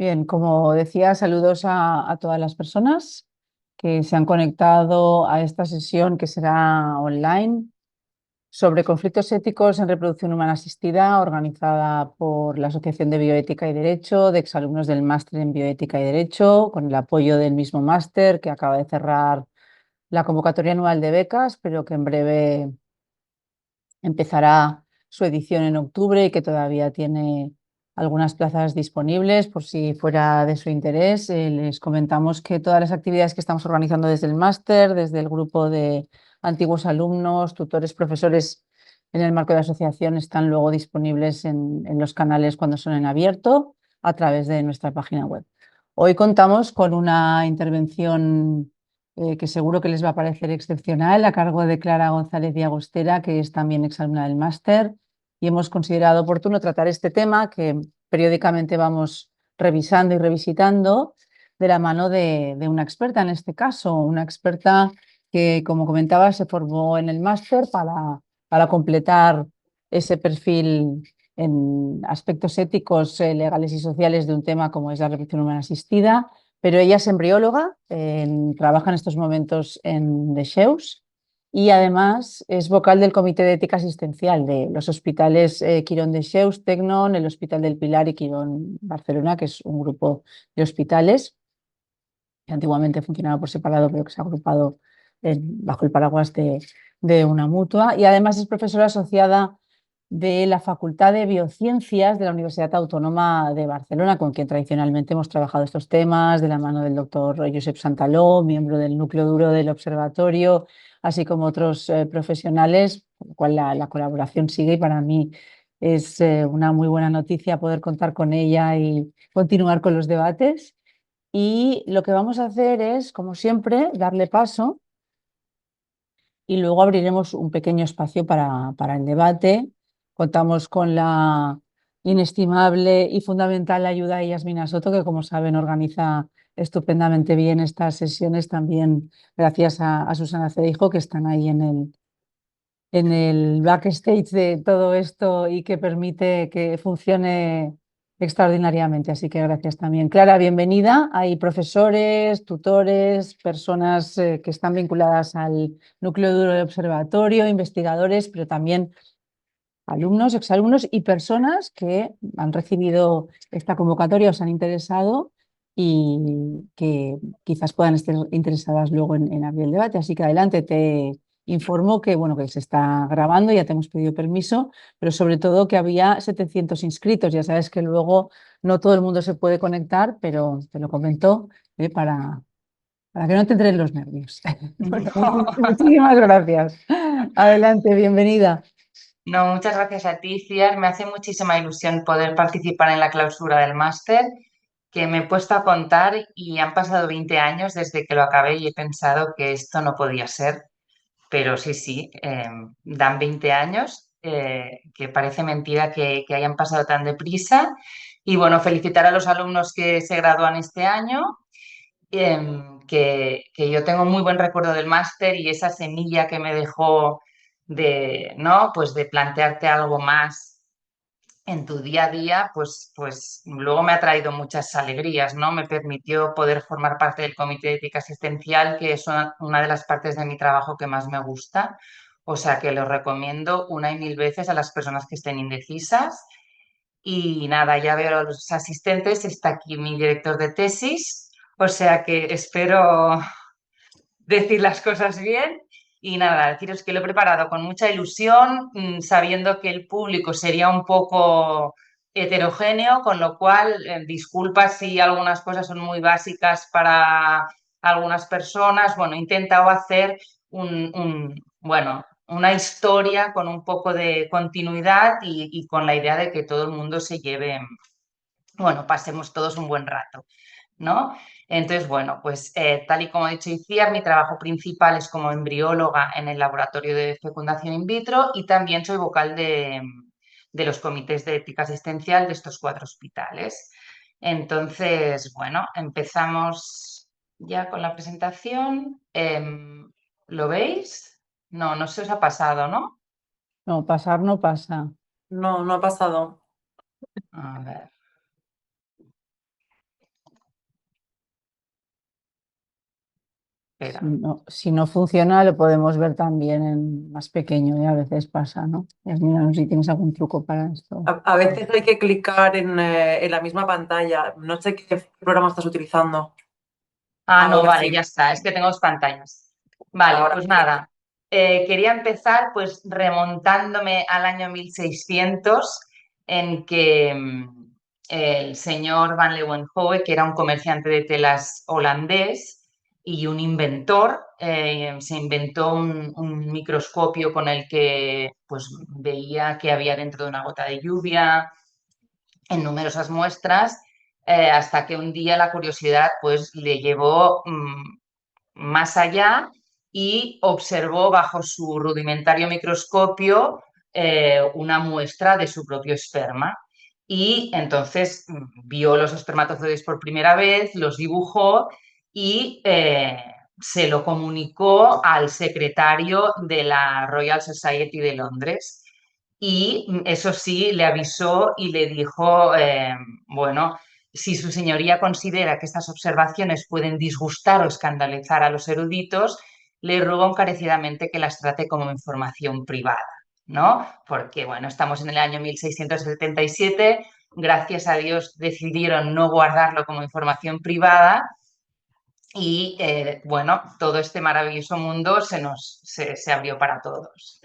Bien, como decía, saludos a todas las personas que se han conectado a esta sesión que será online sobre conflictos éticos en reproducción humana asistida, organizada por la Asociación de Bioética y Derecho, de exalumnos del máster en Bioética y Derecho, con el apoyo del mismo máster que acaba de cerrar la convocatoria anual de becas, pero que en breve empezará su edición en octubre y que todavía tiene algunas plazas disponibles por si fuera de su interés. Les comentamos que todas las actividades que estamos organizando desde el máster, desde el grupo de antiguos alumnos, tutores, profesores en el marco de la asociación, están luego disponibles en los canales cuando son en abierto a través de nuestra página web. Hoy contamos con una intervención que seguro que les va a parecer excepcional, a cargo de Clara González y Agostera, que es también exalumna del máster, y hemos considerado oportuno tratar este tema que periódicamente vamos revisando y revisitando de la mano de una experta, en este caso, una experta que, como comentaba, se formó en el máster para completar ese perfil en aspectos éticos, legales y sociales de un tema como es la reproducción humana asistida, pero ella es embrióloga, trabaja en estos momentos en Dexeus y además es vocal del Comité de Ética Asistencial de los hospitales Quirón Dexeus, Tecnon, el Hospital del Pilar y Quirón Barcelona, que es un grupo de hospitales que antiguamente funcionaba por separado, pero que se ha agrupado bajo el paraguas de una mutua. Y además es profesora asociada de la Facultad de Biociencias de la Universidad Autónoma de Barcelona, con quien tradicionalmente hemos trabajado estos temas, de la mano del doctor Josep Santaló, miembro del núcleo duro del observatorio, así como otros profesionales, con lo cual la colaboración sigue y para mí es una muy buena noticia poder contar con ella y continuar con los debates. Y lo que vamos a hacer es, como siempre, darle paso y luego abriremos un pequeño espacio para el debate. Contamos con la inestimable y fundamental ayuda de Yasmina Soto, que como saben organiza estupendamente bien estas sesiones, también gracias a Susana Cedijo, que están ahí en el backstage de todo esto y que permite que funcione extraordinariamente. Así que gracias también. Clara, bienvenida. Hay profesores, tutores, personas que están vinculadas al núcleo duro del observatorio, investigadores, pero también alumnos, exalumnos y personas que han recibido esta convocatoria, os han interesado y que quizás puedan estar interesadas luego en abrir el debate. Así que adelante, te informo que, bueno, que se está grabando, ya te hemos pedido permiso, pero sobre todo que había 700 inscritos. Ya sabes que luego no todo el mundo se puede conectar, pero te lo comento para que no te entren los nervios. Bueno, muchísimas gracias. Adelante, bienvenida. No, muchas gracias a ti, Ciar. Me hace muchísima ilusión poder participar en la clausura del máster, que me he puesto a contar y han pasado 20 años desde que lo acabé y he pensado que esto no podía ser, pero sí, sí, dan 20 años, que parece mentira que hayan pasado tan deprisa. Y bueno, felicitar a los alumnos que se gradúan este año, que yo tengo muy buen recuerdo del máster y esa semilla que me dejó de, ¿no? Pues de plantearte algo más en tu día a día, pues luego me ha traído muchas alegrías, ¿no? Me permitió poder formar parte del Comité de Ética Asistencial, que es una de las partes de mi trabajo que más me gusta. O sea que lo recomiendo una y mil veces a las personas que estén indecisas. Y nada, ya veo a los asistentes, está aquí mi director de tesis, o sea que espero decir las cosas bien. Y nada, deciros que lo he preparado con mucha ilusión, sabiendo que el público sería un poco heterogéneo, con lo cual, disculpa si algunas cosas son muy básicas para algunas personas. Bueno, he intentado hacer bueno, una historia con un poco de continuidad y con la idea de que todo el mundo se lleve, bueno, pasemos todos un buen rato, ¿no? Entonces, bueno, pues tal y como ha dicho Iciar, mi trabajo principal es como embrióloga en el laboratorio de fecundación in vitro y también soy vocal de los comités de ética asistencial de estos 4 hospitales. Entonces, bueno, empezamos ya con la presentación. ¿Lo veis? No, no se os ha pasado, ¿no? No, pasar no pasa. No, no ha pasado. A ver. espera. Si no funciona, lo podemos ver también en más pequeño, y a veces pasa, ¿no? Yasmina, no sé si tienes algún truco para esto. A veces hay que clicar en la misma pantalla. No sé qué programa estás utilizando. Ah, no, Ahora vale, sí, ya está, es que tengo dos pantallas. Vale, ahora pues sí. nada, quería empezar pues remontándome al año 1600 en que el señor Van Leeuwenhoek, que era un comerciante de telas holandés y un inventor, se inventó un microscopio con el que pues veía qué había dentro de una gota de lluvia en numerosas muestras, hasta que un día la curiosidad pues le llevó más allá y observó bajo su rudimentario microscopio una muestra de su propio esperma. Y entonces vio los espermatozoides por primera vez, los dibujó y se lo comunicó al secretario de la Royal Society de Londres. Y eso sí, le avisó y le dijo, bueno, si su señoría considera que estas observaciones pueden disgustar o escandalizar a los eruditos, le ruego encarecidamente que las trate como información privada, ¿no? Porque, bueno, estamos en el año 1677, gracias a Dios decidieron no guardarlo como información privada y, bueno, todo este maravilloso mundo se abrió para todos.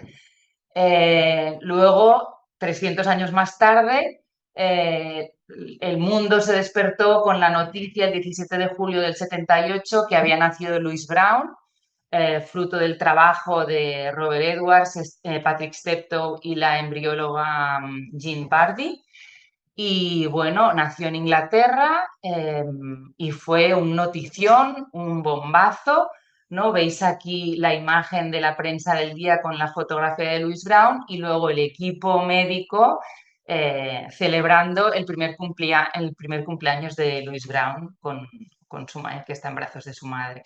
Luego, 300 años más tarde, el mundo se despertó con la noticia el 17 de julio del 78 que había nacido Louise Brown, fruto del trabajo de Robert Edwards, Patrick Steptoe y la embrióloga Jean Bardy. Y bueno, nació en Inglaterra y fue un notición, un bombazo, ¿no? Veis aquí la imagen de la prensa del día con la fotografía de Louise Brown y luego el equipo médico celebrando el primer cumpleaños de Louise Brown con su madre, que está en brazos de su madre.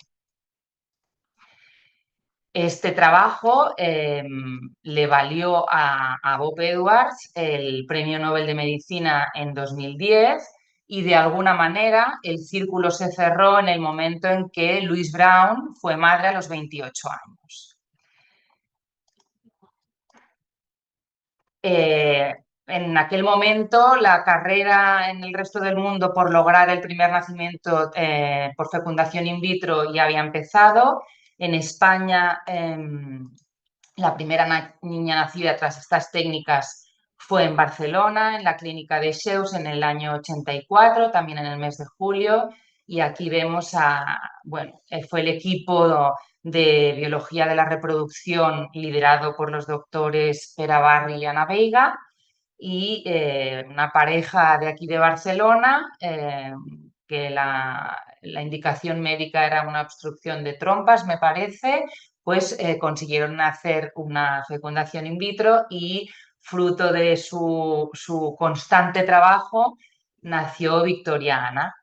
Este trabajo le valió a Bob Edwards el Premio Nobel de Medicina en 2010 y de alguna manera el círculo se cerró en el momento en que Louise Brown fue madre a los 28 años. En aquel momento la carrera en el resto del mundo por lograr el primer nacimiento por fecundación in vitro ya había empezado. En España la primera niña nacida tras estas técnicas fue en Barcelona, en la clínica de Sheus en el año 84, también en el mes de julio. Y aquí vemos bueno, fue el equipo de biología de la reproducción liderado por los doctores Pere Barri y Ana Veiga y una pareja de aquí de Barcelona que la indicación médica era una obstrucción de trompas, me parece, pues consiguieron hacer una fecundación in vitro y fruto de su constante trabajo nació Victoriana,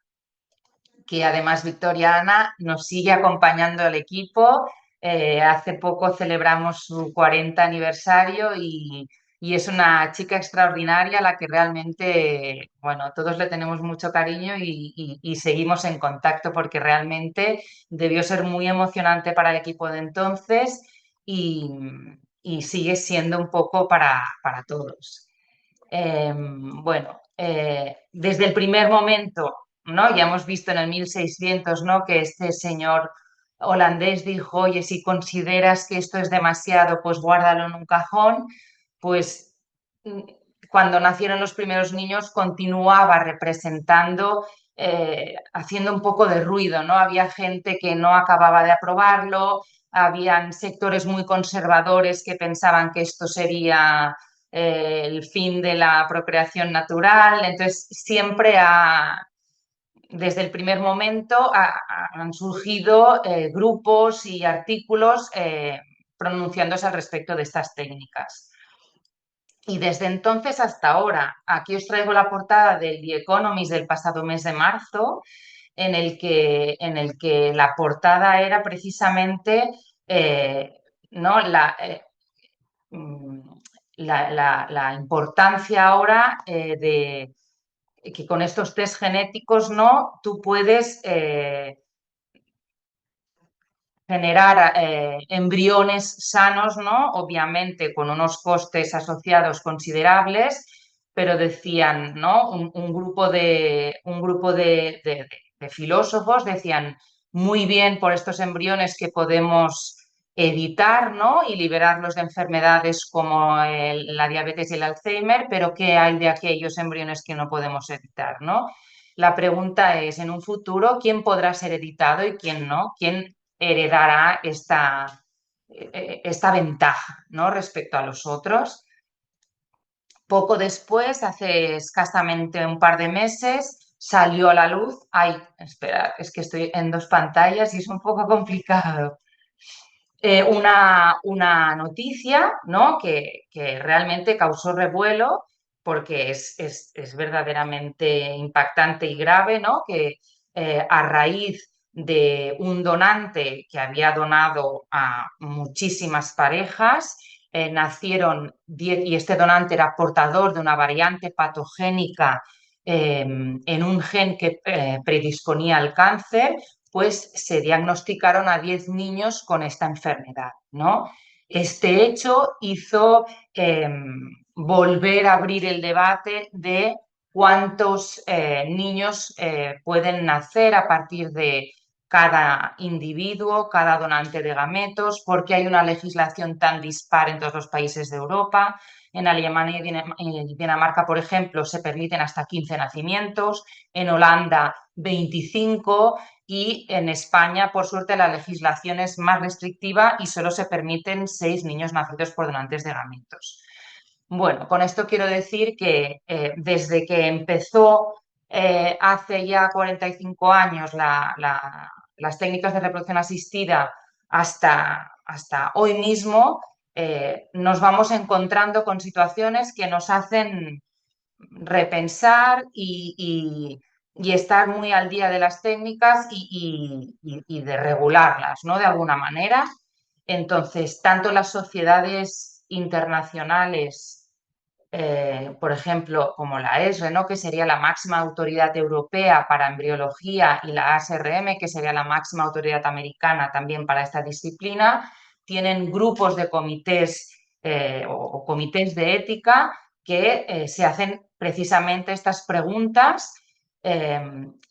que además Victoriana nos sigue acompañando al equipo. Hace poco celebramos su 40 aniversario y es una chica extraordinaria a la que realmente, bueno, todos le tenemos mucho cariño y seguimos en contacto porque realmente debió ser muy emocionante para el equipo de entonces y, y sigue siendo un poco para todos. Bueno, desde el primer momento, ¿no? Ya hemos visto en el 1600, ¿no? Que este señor holandés dijo, oye, si consideras que esto es demasiado, pues guárdalo en un cajón. Pues cuando nacieron los primeros niños continuaba representando, haciendo un poco de ruido, ¿no? Había gente que no acababa de aprobarlo, habían sectores muy conservadores que pensaban que esto sería el fin de la procreación natural. Entonces, desde el primer momento han surgido grupos y artículos pronunciándose al respecto de estas técnicas. Y desde entonces hasta ahora, aquí os traigo la portada del The Economist del pasado mes de marzo, en el que la portada era precisamente ¿no? Mm, la importancia ahora de que con estos test genéticos, ¿no? Tú puedes generar embriones sanos, ¿no? Obviamente con unos costes asociados considerables, pero decían, ¿no? Un grupo de filósofos decían muy bien por estos embriones que podemos editar, ¿no? Y liberarlos de enfermedades como la diabetes y el Alzheimer, pero ¿qué hay de aquellos embriones que no podemos editar, ¿no? La pregunta es, en un futuro, ¿quién podrá ser editado y quién no? ¿Quién heredará esta ventaja, ¿no? Respecto a los otros? Poco después, hace escasamente un par de meses, salió a la luz. Ay, espera, es que estoy en dos pantallas y es un poco complicado. Una noticia, ¿no? que realmente causó revuelo porque es verdaderamente impactante y grave, ¿no? Que a raíz de un donante que había donado a muchísimas parejas, nacieron 10, y este donante era portador de una variante patogénica en un gen que predisponía al cáncer, pues se diagnosticaron a 10 niños con esta enfermedad, ¿no? Este hecho hizo volver a abrir el debate de cuántos niños pueden nacer a partir de cada individuo, cada donante de gametos, porque hay una legislación tan dispar en todos los países de Europa. En Alemania y Dinamarca, por ejemplo, se permiten hasta 15 nacimientos, en Holanda 25, y en España, por suerte, la legislación es más restrictiva y solo se permiten 6 niños nacidos por donantes de gametos. Bueno, con esto quiero decir que desde que empezó hace ya 45 años las técnicas de reproducción asistida hasta hoy mismo, nos vamos encontrando con situaciones que nos hacen repensar y estar muy al día de las técnicas y de regularlas, ¿no? De alguna manera. Entonces, tanto las sociedades internacionales, por ejemplo, como la ESRE, ¿no? Que sería la máxima autoridad europea para embriología, y la ASRM, que sería la máxima autoridad americana también para esta disciplina, tienen grupos de comités o comités de ética que se hacen precisamente estas preguntas e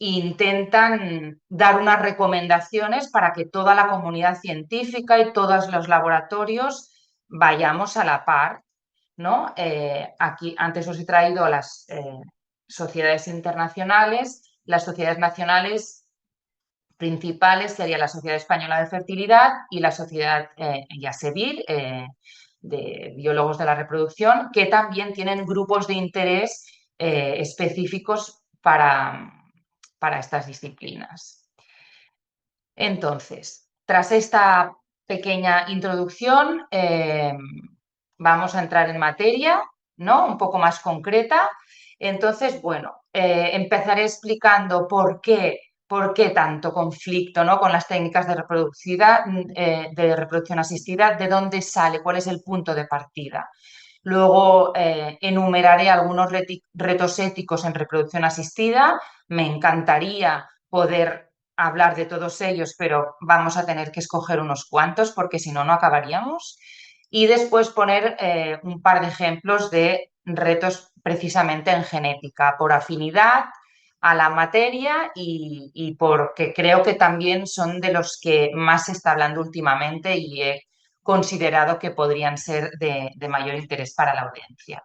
intentan dar unas recomendaciones para que toda la comunidad científica y todos los laboratorios vayamos a la par, ¿no? Aquí antes os he traído las sociedades internacionales. Las sociedades nacionales principales serían la Sociedad Española de Fertilidad y la Sociedad IASEVIR, de biólogos de la reproducción, que también tienen grupos de interés específicos para estas disciplinas. Entonces, tras esta pequeña introducción, vamos a entrar en materia, ¿no? Un poco más concreta. Entonces, bueno, empezaré explicando por qué tanto conflicto, ¿no? Con las técnicas de reproducción asistida, de dónde sale, cuál es el punto de partida. Luego enumeraré algunos retos éticos en reproducción asistida. Me encantaría poder hablar de todos ellos, pero vamos a tener que escoger unos cuantos porque si no, no acabaríamos. Y después poner un par de ejemplos de retos precisamente en genética, por afinidad a la materia y porque creo que también son de los que más se está hablando últimamente y he considerado que podrían ser de mayor interés para la audiencia.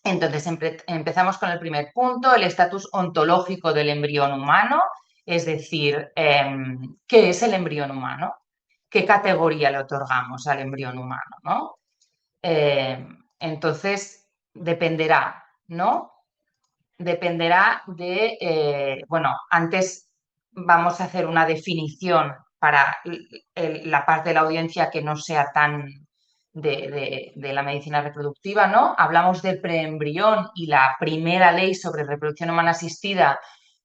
Entonces, empezamos con el primer punto, el estatus ontológico del embrión humano, es decir, ¿qué es el embrión humano? ¿Qué categoría le otorgamos al embrión humano, ¿no? Entonces, dependerá, ¿no? Dependerá de, bueno, antes vamos a hacer una definición para la parte de la audiencia que no sea tan de la medicina reproductiva, ¿no? Hablamos de preembrión y la primera ley sobre reproducción humana asistida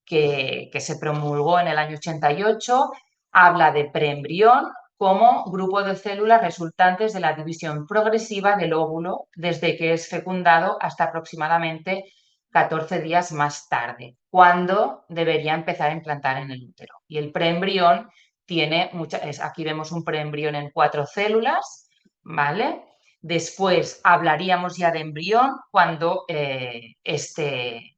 que se promulgó en el año 88 habla de preembrión como grupo de células resultantes de la división progresiva del óvulo desde que es fecundado hasta aproximadamente 14 días más tarde, cuando debería empezar a implantar en el útero. Y el preembrión aquí vemos un preembrión en 4 células, ¿vale? Después hablaríamos ya de embrión cuando este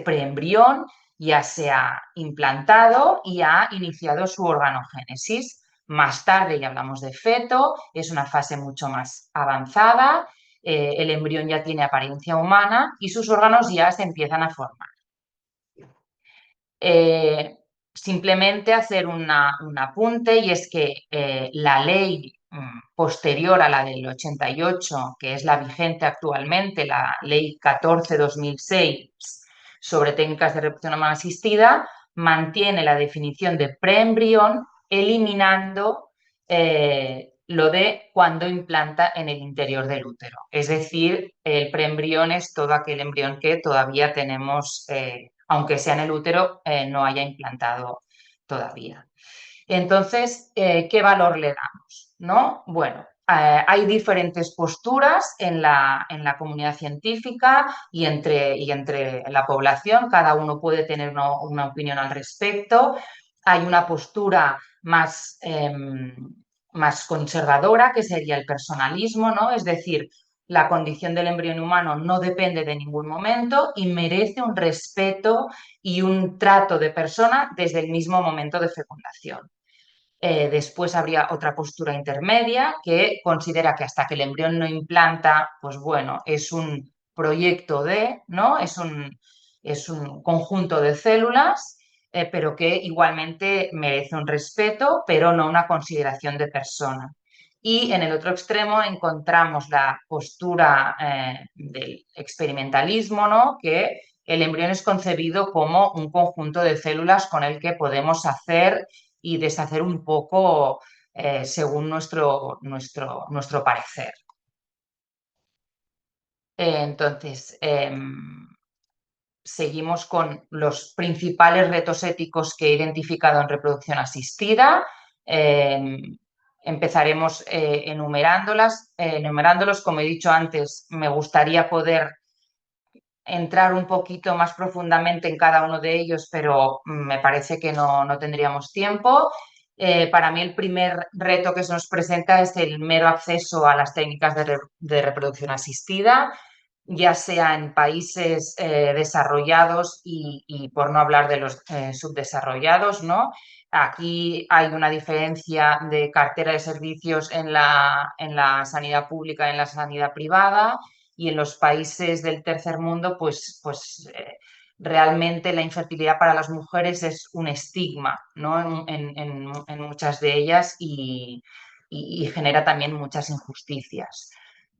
preembrión ya se ha implantado y ha iniciado su organogénesis. Más tarde ya hablamos de feto, es una fase mucho más avanzada, el embrión ya tiene apariencia humana y sus órganos ya se empiezan a formar. Simplemente hacer un apunte, y es que la ley posterior a la del 88, que es la vigente actualmente, la ley 14/2006 sobre técnicas de reproducción humana asistida, mantiene la definición de preembrión, eliminando lo de cuando implanta en el interior del útero. Es decir, el preembrión es todo aquel embrión que todavía tenemos, aunque sea en el útero, no haya implantado todavía. Entonces, ¿qué valor le damos? ¿No? Bueno, hay diferentes posturas en la comunidad científica y entre la población. Cada uno puede tener una opinión al respecto. Hay una postura más conservadora, que sería el personalismo, ¿no? Es decir, la condición del embrión humano no depende de ningún momento y merece un respeto y un trato de persona desde el mismo momento de fecundación. Después habría otra postura intermedia que considera que hasta que el embrión no implanta, pues bueno, es un proyecto ¿no? Es un conjunto de células, pero que igualmente merece un respeto, pero no una consideración de persona. Y en el otro extremo encontramos la postura del experimentalismo, ¿no? Que el embrión es concebido como un conjunto de células con el que podemos hacer y deshacer un poco según nuestro parecer. Entonces, seguimos con los principales retos éticos que he identificado en reproducción asistida. Empezaremos enumerándolos. Como he dicho antes, me gustaría poder entrar un poquito más profundamente en cada uno de ellos, pero me parece que no tendríamos tiempo. Para mí el primer reto que se nos presenta es el mero acceso a las técnicas de reproducción asistida, ya sea en países desarrollados y por no hablar de los subdesarrollados, ¿no? Aquí hay una diferencia de cartera de servicios en la sanidad pública y en la sanidad privada, y en los países del tercer mundo, pues realmente la infertilidad para las mujeres es un estigma, ¿no? en muchas de ellas y genera también muchas injusticias.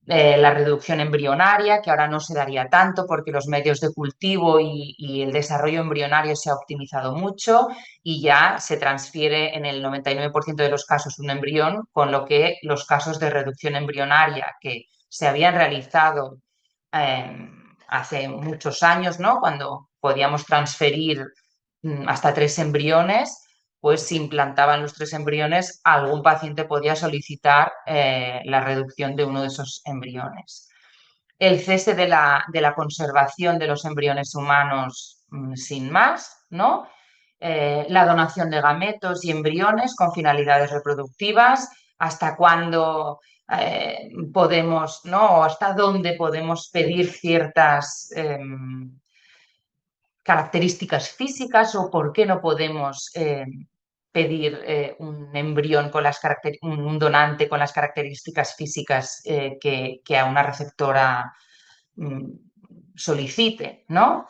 La reducción embrionaria, que ahora no se daría tanto porque los medios de cultivo y el desarrollo embrionario se ha optimizado mucho y ya se transfiere en el 99% de los casos un embrión, con lo que los casos de reducción embrionaria que se habían realizado hace muchos años, ¿no? Cuando podíamos transferir hasta 3 embriones, pues si implantaban los 3 embriones, algún paciente podía solicitar la reducción de uno de esos embriones. El cese de la conservación de los embriones humanos sin más, ¿no? La donación de gametos y embriones con finalidades reproductivas, hasta cuándo podemos, ¿no? O hasta dónde podemos pedir ciertas características físicas, o por qué no podemos pedir un embrión con un donante con las características físicas que a una receptora solicite, ¿no?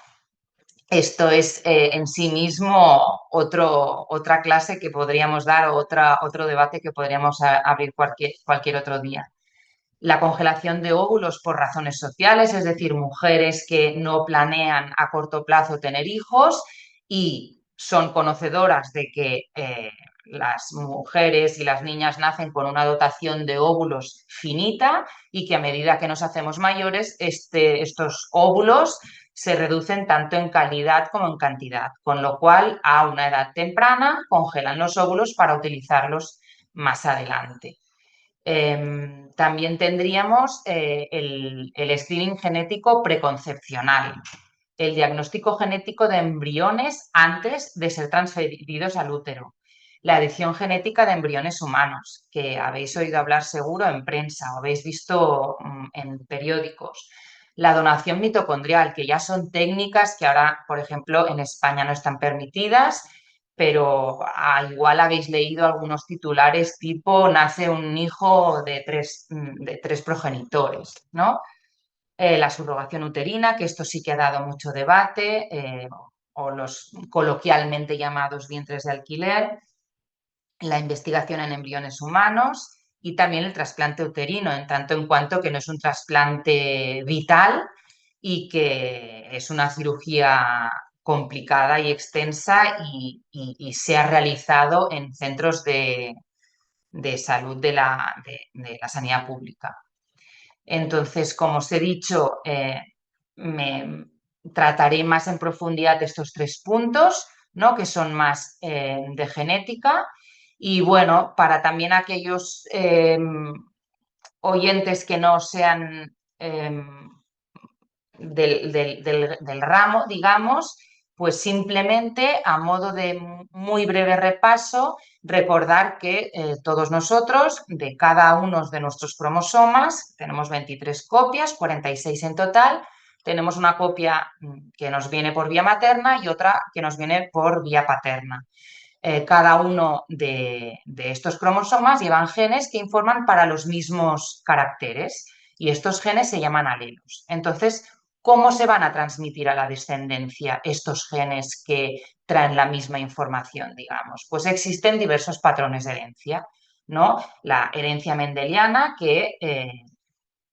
Esto es en sí mismo otra clase que podríamos dar, otro debate que podríamos abrir cualquier otro día. La congelación de óvulos por razones sociales, es decir, mujeres que no planean a corto plazo tener hijos y son conocedoras de que las mujeres y las niñas nacen con una dotación de óvulos finita y que a medida que nos hacemos mayores, estos óvulos se reducen tanto en calidad como en cantidad, con lo cual a una edad temprana congelan los óvulos para utilizarlos más adelante. También tendríamos el screening genético preconcepcional, el diagnóstico genético de embriones antes de ser transferidos al útero. la edición genética de embriones humanos, que habéis oído hablar seguro en prensa o habéis visto en periódicos. La donación mitocondrial, que ya son técnicas que ahora, por ejemplo, en España no están permitidas, pero igual habéis leído algunos titulares tipo nace un hijo de tres progenitores, ¿no? La subrogación uterina, que esto sí que ha dado mucho debate, o los coloquialmente llamados vientres de alquiler, la investigación en embriones humanos y también el trasplante uterino, en tanto en cuanto que no es un trasplante vital y que es una cirugía complicada y extensa y se ha realizado en centros de salud de la sanidad pública. Entonces, como os he dicho, me trataré más en profundidad estos 3 puntos, ¿no? Que son más de genética. Y bueno, para también aquellos oyentes que no sean del ramo, digamos, pues simplemente a modo de muy breve repaso, recordar que todos nosotros, de cada uno de nuestros cromosomas, tenemos 23 copias, 46 en total, tenemos una copia que nos viene por vía materna y otra que nos viene por vía paterna. Cada uno de estos cromosomas llevan genes que informan para los mismos caracteres y estos genes se llaman alelos. Entonces, ¿cómo se van a transmitir a la descendencia estos genes que traen la misma información, digamos? Pues existen diversos patrones de herencia, ¿no? La herencia mendeliana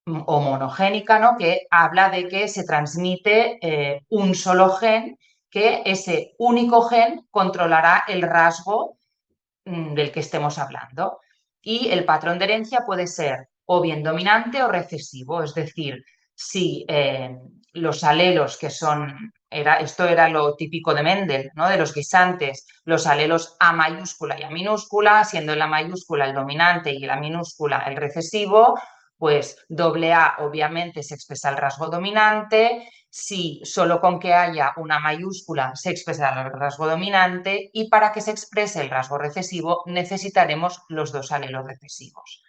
o monogénica, ¿no? Que habla de que se transmite un solo gen, que ese único gen controlará el rasgo del que estemos hablando. Y el patrón de herencia puede ser o bien dominante o recesivo, es decir, si los alelos que son, esto era lo típico de Mendel, ¿no? De los guisantes, los alelos A mayúscula y A minúscula, siendo la mayúscula el dominante y la minúscula el recesivo, pues AA obviamente se expresa el rasgo dominante, si solo con que haya una mayúscula se expresa el rasgo dominante y para que se exprese el rasgo recesivo necesitaremos los 2 alelos recesivos.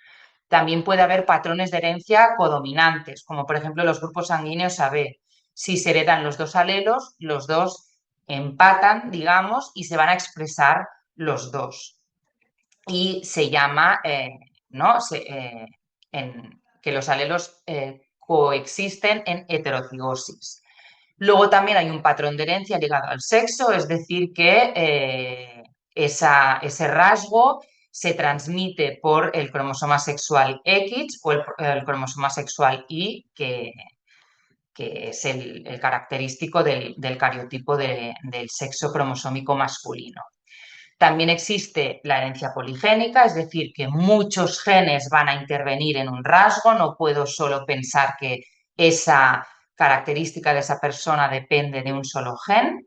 También puede haber patrones de herencia codominantes, como por ejemplo los grupos sanguíneos AB. Si se heredan los 2 alelos, los 2 empatan, digamos, y se van a expresar los 2. Y se llama, ¿no? Que los alelos coexisten en heterocigosis. Luego también hay un patrón de herencia ligado al sexo, es decir, que ese rasgo se transmite por el cromosoma sexual X o el cromosoma sexual Y, que es el característico del cariotipo del sexo cromosómico masculino. También existe la herencia poligénica, es decir, que muchos genes van a intervenir en un rasgo, no puedo solo pensar que esa característica de esa persona depende de un solo gen.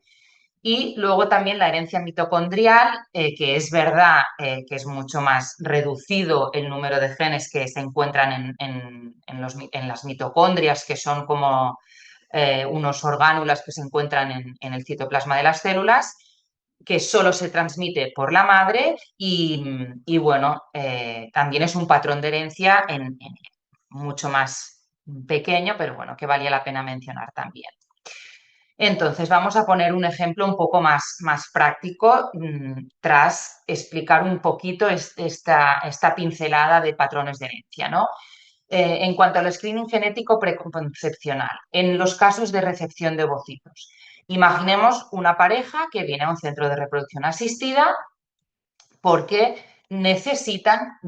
Y luego también la herencia mitocondrial, que es verdad que es mucho más reducido el número de genes que se encuentran en las mitocondrias, que son como unos orgánulos que se encuentran en el citoplasma de las células, que solo se transmite por la madre y bueno, también es un patrón de herencia mucho más pequeño, pero bueno, que valía la pena mencionar también. Entonces, vamos a poner un ejemplo un poco más práctico tras explicar un poquito esta pincelada de patrones de herencia, ¿no? En cuanto al screening genético preconcepcional, en los casos de recepción de ovocitos. Imaginemos una pareja que viene a un centro de reproducción asistida porque necesitan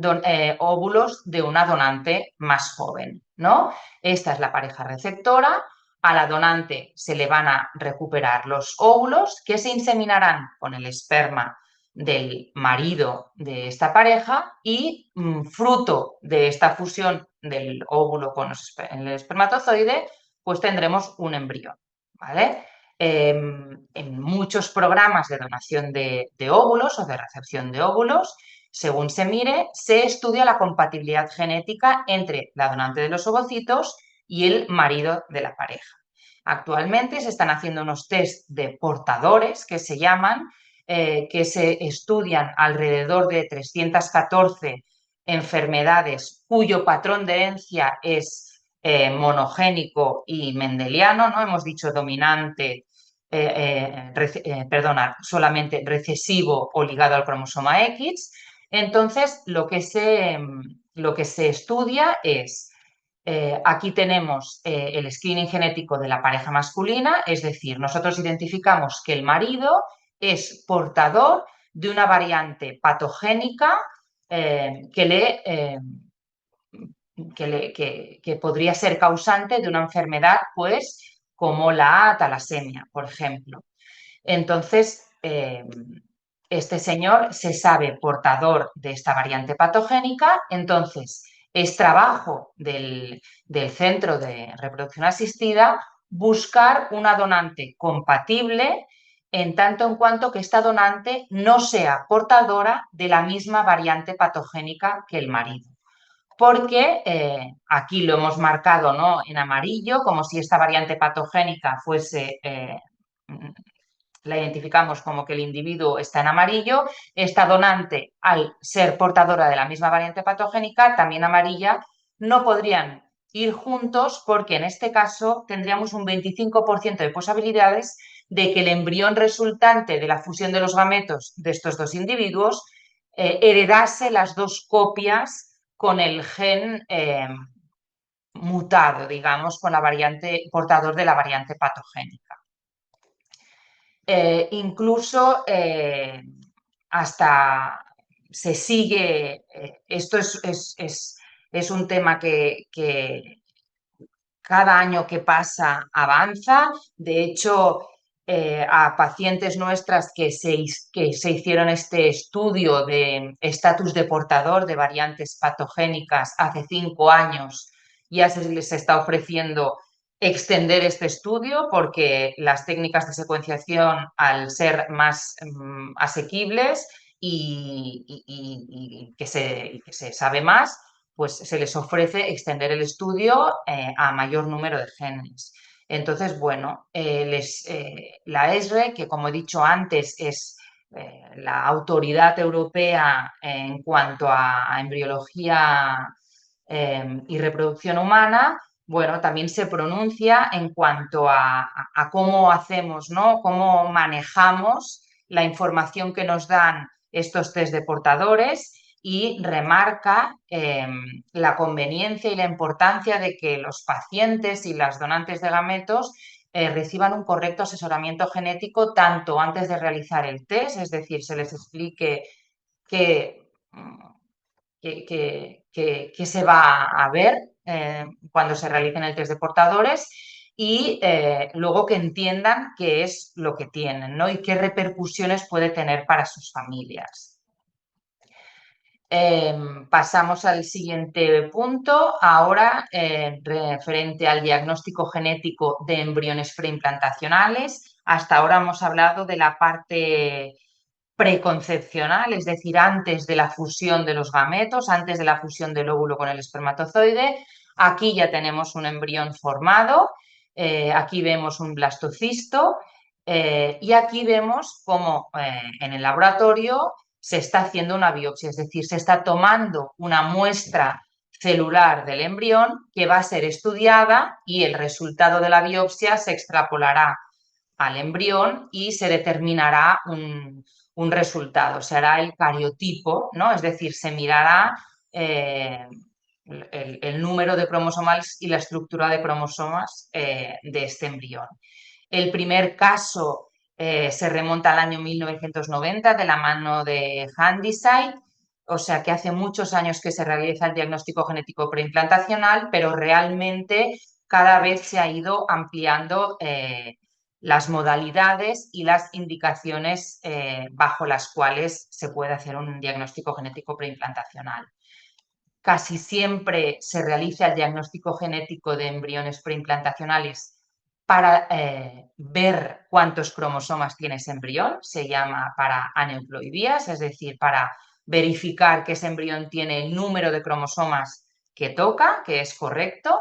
óvulos de una donante más joven, ¿no? Esta es la pareja receptora. A la donante se le van a recuperar los óvulos que se inseminarán con el esperma del marido de esta pareja y fruto de esta fusión del óvulo con el espermatozoide, pues tendremos un embrión, ¿vale? En muchos programas de donación de óvulos o de recepción de óvulos, según se mire, se estudia la compatibilidad genética entre la donante de los ovocitos y el marido de la pareja. Actualmente se están haciendo unos test de portadores que se llaman, que se estudian alrededor de 314 enfermedades cuyo patrón de herencia es monogénico y mendeliano, ¿no? Hemos dicho dominante, solamente recesivo o ligado al cromosoma X. Entonces, lo que se estudia es, aquí tenemos el screening genético de la pareja masculina, es decir, nosotros identificamos que el marido es portador de una variante patogénica que podría ser causante de una enfermedad, pues, como la talasemia, por ejemplo. Entonces, este señor se sabe portador de esta variante patogénica, entonces es trabajo del Centro de Reproducción Asistida buscar una donante compatible en tanto en cuanto que esta donante no sea portadora de la misma variante patogénica que el marido. Porque aquí lo hemos marcado, ¿no?, en amarillo, como si esta variante patogénica fuese, la identificamos como que el individuo está en amarillo. Esta donante, al ser portadora de la misma variante patogénica, también amarilla, no podrían ir juntos porque en este caso tendríamos un 25% de posibilidades de que el embrión resultante de la fusión de los gametos de estos dos individuos heredase las dos copias con el gen mutado, digamos, con la variante portador de la variante patogénica. Incluso hasta se sigue, esto es un tema que cada año que pasa avanza. De hecho, a pacientes nuestras que se hicieron este estudio de estatus de portador de variantes patogénicas hace 5 años, ya se les está ofreciendo extender este estudio porque las técnicas de secuenciación, al ser más asequibles y que se sabe más, pues se les ofrece extender el estudio a mayor número de genes. Entonces, bueno, la ESRE, que como he dicho antes es la autoridad europea en cuanto a embriología y reproducción humana, bueno, también se pronuncia en cuanto a cómo hacemos, ¿no?, cómo manejamos la información que nos dan estos test de portadores, y remarca la conveniencia y la importancia de que los pacientes y las donantes de gametos reciban un correcto asesoramiento genético tanto antes de realizar el test, es decir, se les explique qué se va a ver cuando se realicen el test de portadores, y luego que entiendan qué es lo que tienen, ¿no?, y qué repercusiones puede tener para sus familias. Pasamos al siguiente punto, ahora referente al diagnóstico genético de embriones preimplantacionales. Hasta ahora hemos hablado de la parte preconcepcional, es decir, antes de la fusión de los gametos, antes de la fusión del óvulo con el espermatozoide. Aquí ya tenemos un embrión formado, aquí vemos un blastocisto y aquí vemos cómo en el laboratorio se está haciendo una biopsia, es decir, se está tomando una muestra celular del embrión que va a ser estudiada y el resultado de la biopsia se extrapolará al embrión y se determinará un resultado, se hará el cariotipo, ¿no?, es decir, se mirará el número de cromosomas y la estructura de cromosomas de este embrión. El primer caso se remonta al año 1990 de la mano de Handyside, o sea que hace muchos años que se realiza el diagnóstico genético preimplantacional, pero realmente cada vez se ha ido ampliando las modalidades y las indicaciones bajo las cuales se puede hacer un diagnóstico genético preimplantacional. Casi siempre se realiza el diagnóstico genético de embriones preimplantacionales para ver cuántos cromosomas tiene ese embrión, se llama para aneuploidías, es decir, para verificar que ese embrión tiene el número de cromosomas que toca, que es correcto.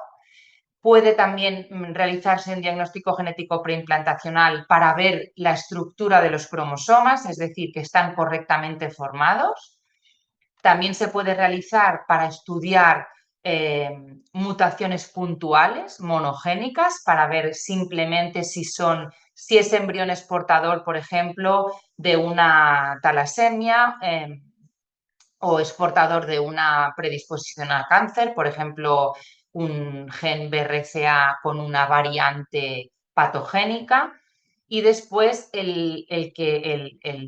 Puede también realizarse un diagnóstico genético preimplantacional para ver la estructura de los cromosomas, es decir, que están correctamente formados. También se puede realizar para estudiar mutaciones puntuales, monogénicas, para ver simplemente si ese embrión es portador, por ejemplo, de una talasemia o es portador de una predisposición al cáncer, por ejemplo, un gen BRCA con una variante patogénica. Y después el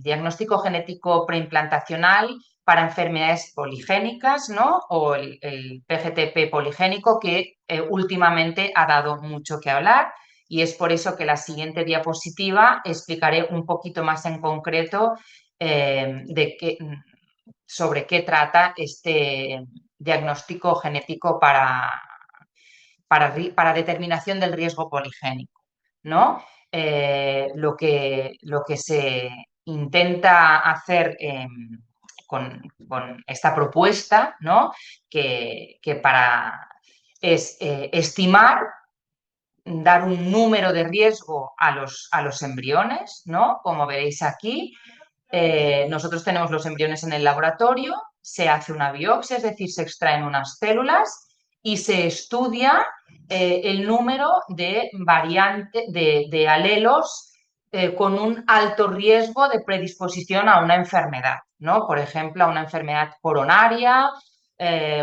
diagnóstico genético preimplantacional para enfermedades poligénicas, ¿no? O el PGTP poligénico, que últimamente ha dado mucho que hablar, y es por eso que la siguiente diapositiva explicaré un poquito más en concreto sobre qué trata este diagnóstico genético para determinación del riesgo poligénico, ¿no? Lo que se intenta hacer con esta propuesta, ¿no? Es estimar, dar un número de riesgo a los embriones, ¿no? Como veréis aquí, nosotros tenemos los embriones en el laboratorio, se hace una biopsia, es decir, se extraen unas células y se estudia el número de de alelos con un alto riesgo de predisposición a una enfermedad, ¿no? Por ejemplo, a una enfermedad coronaria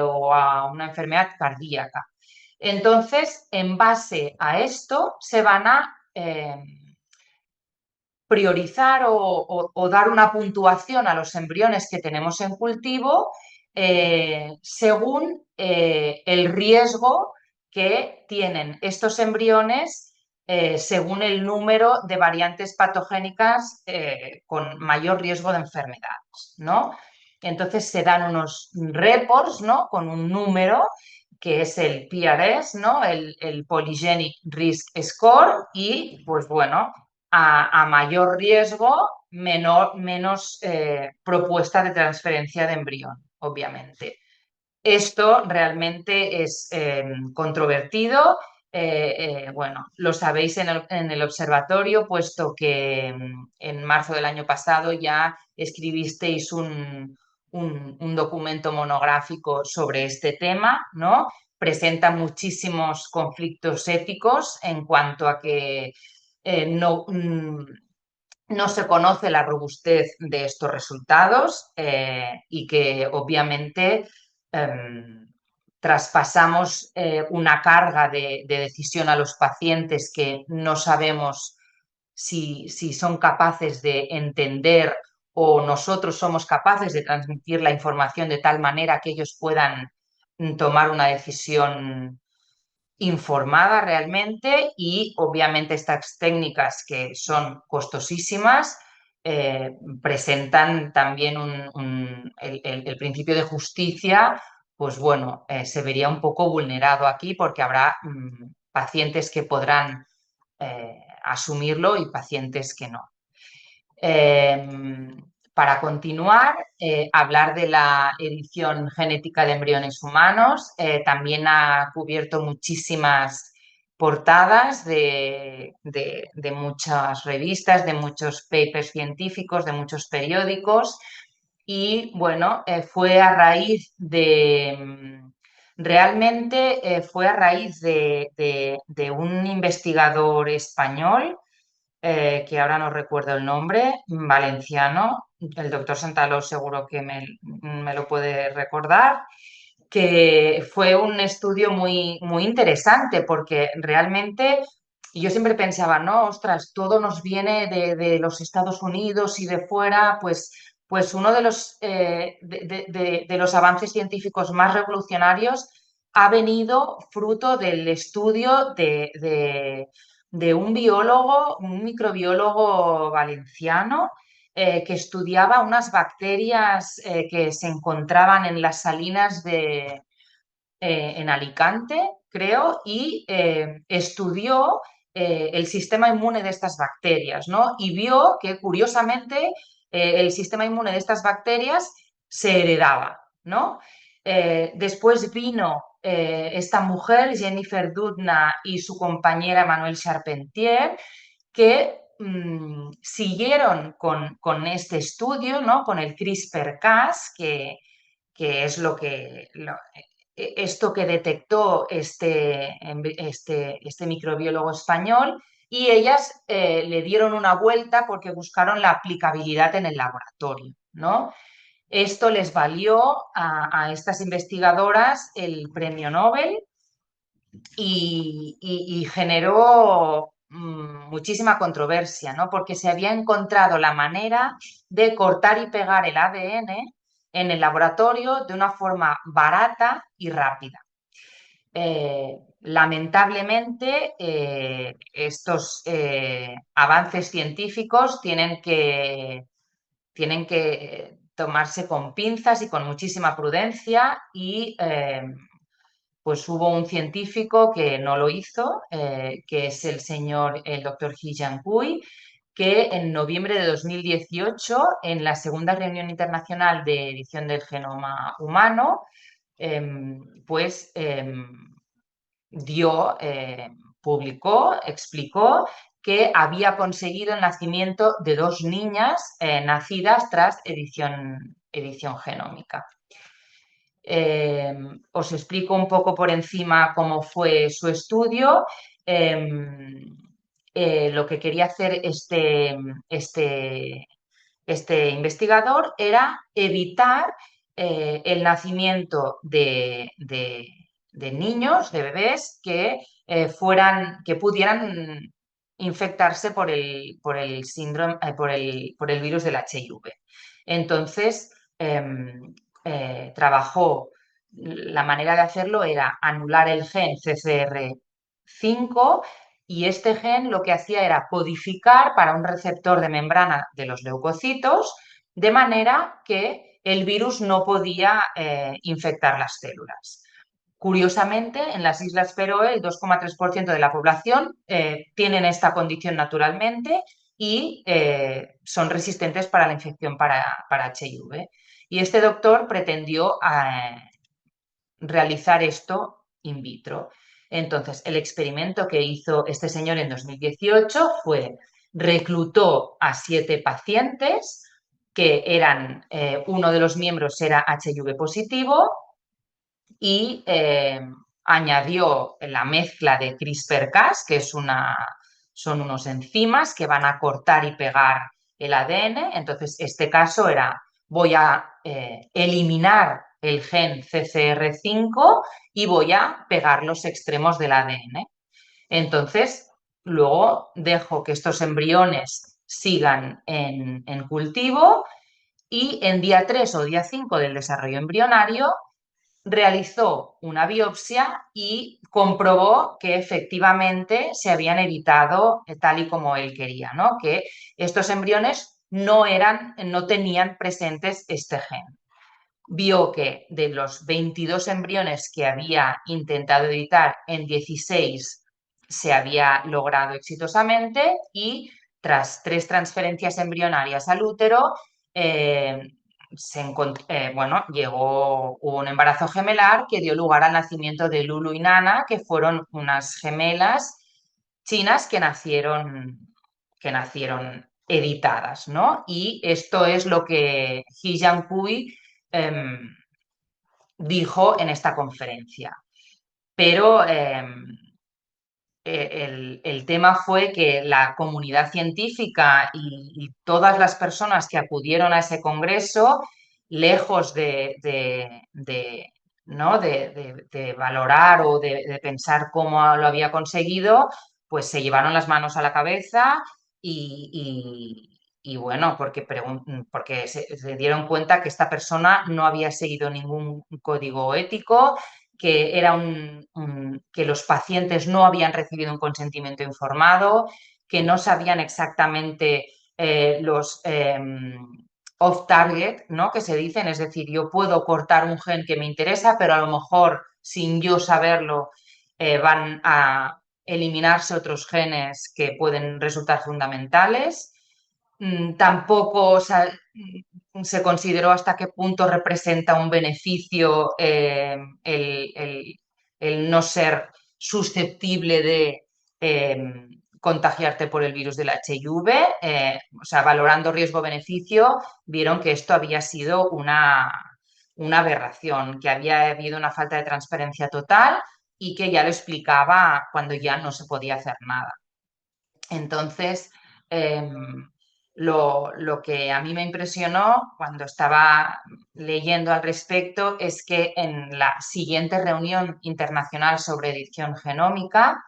o a una enfermedad cardíaca. Entonces, en base a esto, se van a priorizar o dar una puntuación a los embriones que tenemos en cultivo según el riesgo que tienen estos embriones según el número de variantes patogénicas con mayor riesgo de enfermedades, ¿no? Entonces se dan unos reports, ¿no? Con un número que es el PRS, ¿no? El Polygenic Risk Score, y pues bueno, a mayor riesgo, menos propuesta de transferencia de embrión, obviamente. Esto realmente es controvertido. Bueno, lo sabéis en el observatorio, puesto que en marzo del año pasado ya escribisteis un documento monográfico sobre este tema, ¿no? Presenta muchísimos conflictos éticos en cuanto a que no se conoce la robustez de estos resultados y que obviamente traspasamos una carga de decisión a los pacientes que no sabemos si son capaces de entender o nosotros somos capaces de transmitir la información de tal manera que ellos puedan tomar una decisión informada realmente, y obviamente estas técnicas que son costosísimas presentan también el principio de justicia, pues bueno, se vería un poco vulnerado aquí porque habrá pacientes que podrán asumirlo y pacientes que no. Para continuar, hablar de la edición genética de embriones humanos. También ha cubierto muchísimas portadas de muchas revistas, de muchos papers científicos, de muchos periódicos, y bueno, fue a raíz realmente fue a raíz de un investigador español que ahora no recuerdo el nombre, valenciano, el doctor Santaló seguro que me lo puede recordar, que fue un estudio muy, muy interesante porque realmente yo siempre pensaba, no, ostras, todo nos viene de los Estados Unidos y de fuera, pues uno de los avances científicos más revolucionarios ha venido fruto del estudio de un biólogo, un microbiólogo valenciano, que estudiaba unas bacterias que se encontraban en las salinas en Alicante, creo, y estudió el sistema inmune de estas bacterias, ¿no? Y vio que, curiosamente, el sistema inmune de estas bacterias se heredaba, ¿no? Después vino esta mujer, Jennifer Doudna, y su compañera Emmanuelle Charpentier, que siguieron con este estudio, ¿no? Con el CRISPR-Cas, que es esto que detectó este microbiólogo español, y ellas le dieron una vuelta porque buscaron la aplicabilidad en el laboratorio, ¿no? Esto les valió a estas investigadoras el premio Nobel y generó muchísima controversia, ¿no? Porque se había encontrado la manera de cortar y pegar el ADN en el laboratorio de una forma barata y rápida. Lamentablemente, estos avances científicos tienen que tomarse con pinzas y con muchísima prudencia y pues hubo un científico que no lo hizo, que es el doctor He Jiankui, que en noviembre de 2018, en la segunda reunión internacional de edición del genoma humano, pues publicó, explicó que había conseguido el nacimiento de 2 niñas nacidas tras edición genómica. Os explico un poco por encima cómo fue su estudio. Lo que quería hacer este investigador era evitar el nacimiento de niños, de bebés que pudieran infectarse por el síndrome, por el virus del HIV. Entonces, trabajó, la manera de hacerlo era anular el gen CCR5, y este gen lo que hacía era codificar para un receptor de membrana de los leucocitos, de manera que el virus no podía infectar las células. Curiosamente, en las Islas Feroe, el 2,3% de la población tienen esta condición naturalmente y son resistentes para la infección para HIV. Y este doctor pretendió realizar esto in vitro. Entonces, el experimento que hizo este señor en 2018 fue: reclutó a 7 pacientes que eran, uno de los miembros era HIV positivo, y añadió la mezcla de CRISPR-Cas, que son unos enzimas que van a cortar y pegar el ADN. Entonces, este caso era: voy a eliminar el gen CCR5 y voy a pegar los extremos del ADN. Entonces, luego dejo que estos embriones sigan en cultivo, y en día 3 o día 5 del desarrollo embrionario realizó una biopsia y comprobó que efectivamente se habían evitado tal y como él quería, ¿no? Que estos embriones no tenían presentes este gen. Vio que de los 22 embriones que había intentado editar, en 16 se había logrado exitosamente, y tras 3 transferencias embrionarias al útero, hubo un embarazo gemelar que dio lugar al nacimiento de Lulu y Nana, que fueron unas gemelas chinas que nacieron editadas, ¿no? Y esto es lo que He Jiankui dijo en esta conferencia. Pero el tema fue que la comunidad científica y todas las personas que acudieron a ese congreso, lejos ¿no? de valorar o de pensar cómo lo había conseguido, pues se llevaron las manos a la cabeza y bueno, porque se dieron cuenta que esta persona no había seguido ningún código ético, que los pacientes no habían recibido un consentimiento informado, que no sabían exactamente los off-target, ¿no? Que se dicen, es decir, yo puedo cortar un gen que me interesa, pero a lo mejor sin yo saberlo van a eliminarse otros genes que pueden resultar fundamentales. Tampoco se consideró hasta qué punto representa un beneficio el no ser susceptible de contagiarte por el virus del HIV, o sea, valorando riesgo-beneficio, vieron que esto había sido una aberración, que había habido una falta de transparencia total y que ya lo explicaba cuando ya no se podía hacer nada. Entonces, lo que a mí me impresionó cuando estaba leyendo al respecto es que en la siguiente reunión internacional sobre edición genómica,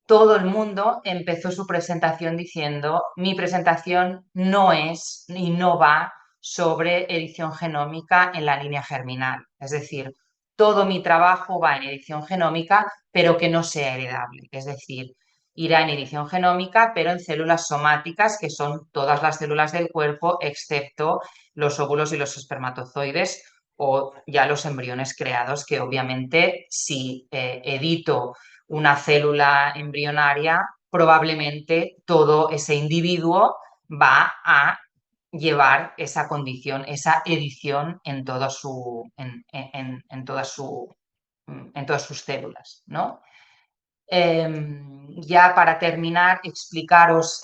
todo el mundo empezó su presentación diciendo: mi presentación no es y no va sobre edición genómica en la línea germinal. Es decir, todo mi trabajo va en edición genómica, pero que no sea heredable. Es decir, irá en edición genómica, pero en células somáticas, que son todas las células del cuerpo, excepto los óvulos y los espermatozoides o ya los embriones creados, que obviamente si edito una célula embrionaria, probablemente todo ese individuo va a llevar esa condición, esa edición en todas sus células, ¿no? Ya para terminar, explicaros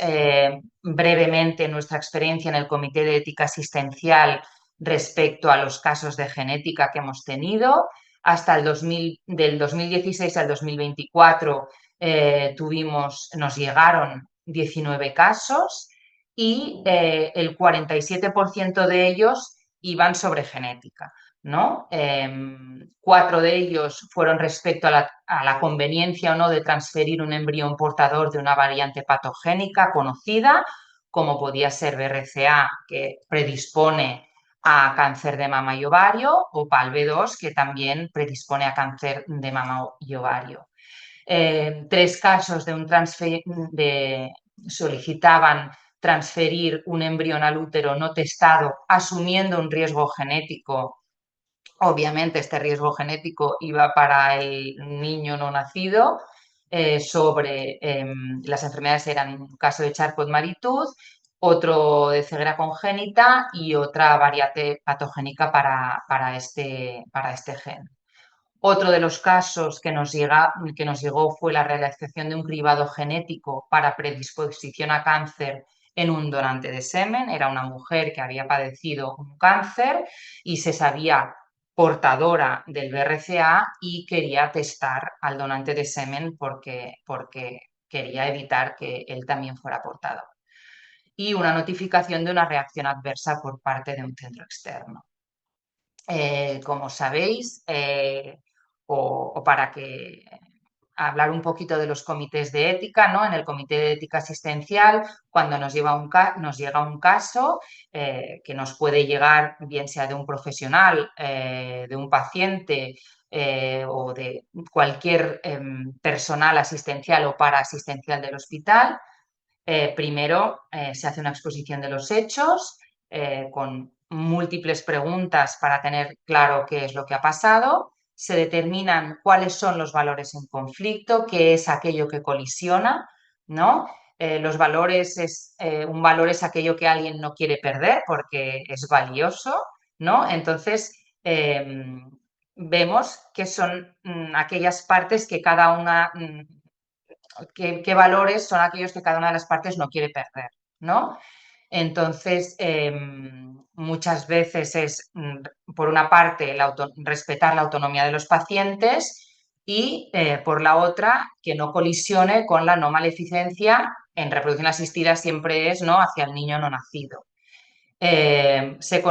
brevemente nuestra experiencia en el Comité de Ética Asistencial respecto a los casos de genética que hemos tenido. Hasta del 2016 al 2024 nos llegaron 19 casos y el 47% de ellos iban sobre genética, ¿no? 4 de ellos fueron respecto a la conveniencia o no de transferir un embrión portador de una variante patogénica conocida, como podía ser BRCA, que predispone a cáncer de mama y ovario, o PALB2, que también predispone a cáncer de mama y ovario. 3 casos solicitaban transferir un embrión al útero no testado, asumiendo un riesgo genético. Obviamente este riesgo genético iba para el niño no nacido. Las enfermedades eran un caso de Charcot-Marie-Tooth, otro de ceguera congénita y otra variante patogénica para este gen. Otro de los casos que nos llegó fue la realización de un cribado genético para predisposición a cáncer en un donante de semen. Era una mujer que había padecido un cáncer y se sabía portadora del BRCA y quería testar al donante de semen porque quería evitar que él también fuera portador. Y una notificación de una reacción adversa por parte de un centro externo. Como sabéis, o para que hablar un poquito de los comités de ética, ¿no? En el comité de ética asistencial, cuando nos llega un caso que nos puede llegar, bien sea de un profesional, de un paciente o de cualquier personal asistencial o paraasistencial del hospital, primero se hace una exposición de los hechos con múltiples preguntas para tener claro qué es lo que ha pasado. Se determinan cuáles son los valores en conflicto, qué es aquello que colisiona, ¿no? Los valores un valor es aquello que alguien no quiere perder porque es valioso, ¿no? Entonces, vemos que son aquellas partes que cada una, qué valores son aquellos que cada una de las partes no quiere perder, ¿no? Entonces, muchas veces es, por una parte, respetar la autonomía de los pacientes y, por la otra, que no colisione con la no maleficencia. En reproducción asistida siempre es, ¿no?, hacia el niño no nacido. Se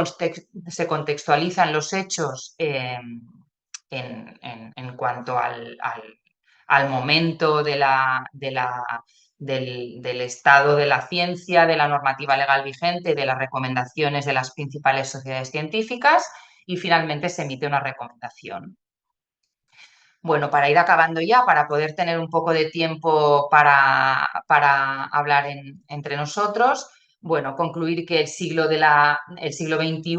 contextualizan los hechos en cuanto al momento del estado de la ciencia, de la normativa legal vigente, de las recomendaciones de las principales sociedades científicas y finalmente se emite una recomendación. Bueno, para ir acabando ya, para poder tener un poco de tiempo para hablar entre nosotros, bueno, concluir que el siglo XXI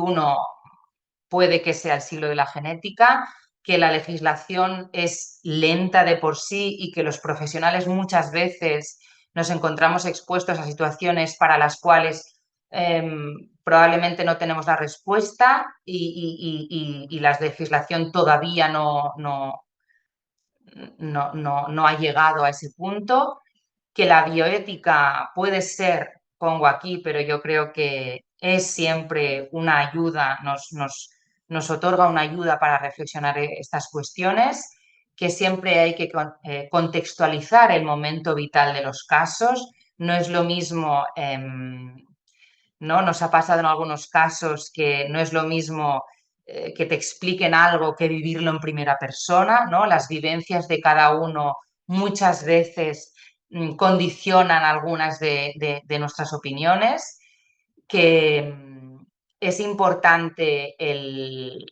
puede que sea el siglo de la genética, que la legislación es lenta de por sí y que los profesionales muchas veces nos encontramos expuestos a situaciones para las cuales probablemente no tenemos la respuesta y la legislación todavía no no ha llegado a ese punto, que la bioética puede ser, pongo aquí, pero yo creo que es siempre una ayuda, nos otorga una ayuda para reflexionar estas cuestiones, que siempre hay que contextualizar el momento vital de los casos. No es lo mismo, ¿no? Nos ha pasado en algunos casos que no es lo mismo que te expliquen algo que vivirlo en primera persona, ¿no? Las vivencias de cada uno muchas veces condicionan algunas de nuestras opiniones, que es importante el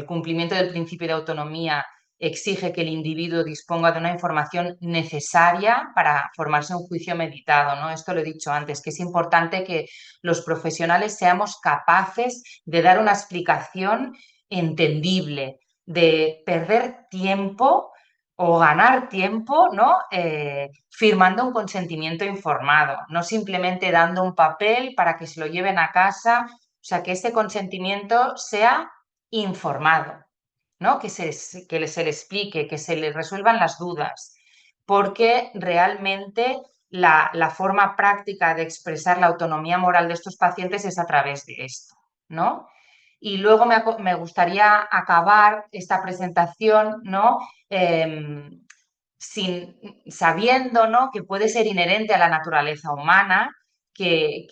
cumplimiento del principio de autonomía exige que el individuo disponga de una información necesaria para formarse un juicio meditado, ¿no? Esto lo he dicho antes, que es importante que los profesionales seamos capaces de dar una explicación entendible, de perder tiempo o ganar tiempo, ¿no? Firmando un consentimiento informado, no simplemente dando un papel para que se lo lleven a casa. O sea, que ese consentimiento sea informado, ¿no? Que se le explique, que se le resuelvan las dudas, porque realmente la forma práctica de expresar la autonomía moral de estos pacientes es a través de esto, ¿no? Y luego me gustaría acabar esta presentación, ¿no? Sabiendo, ¿no?, que puede ser inherente a la naturaleza humana, que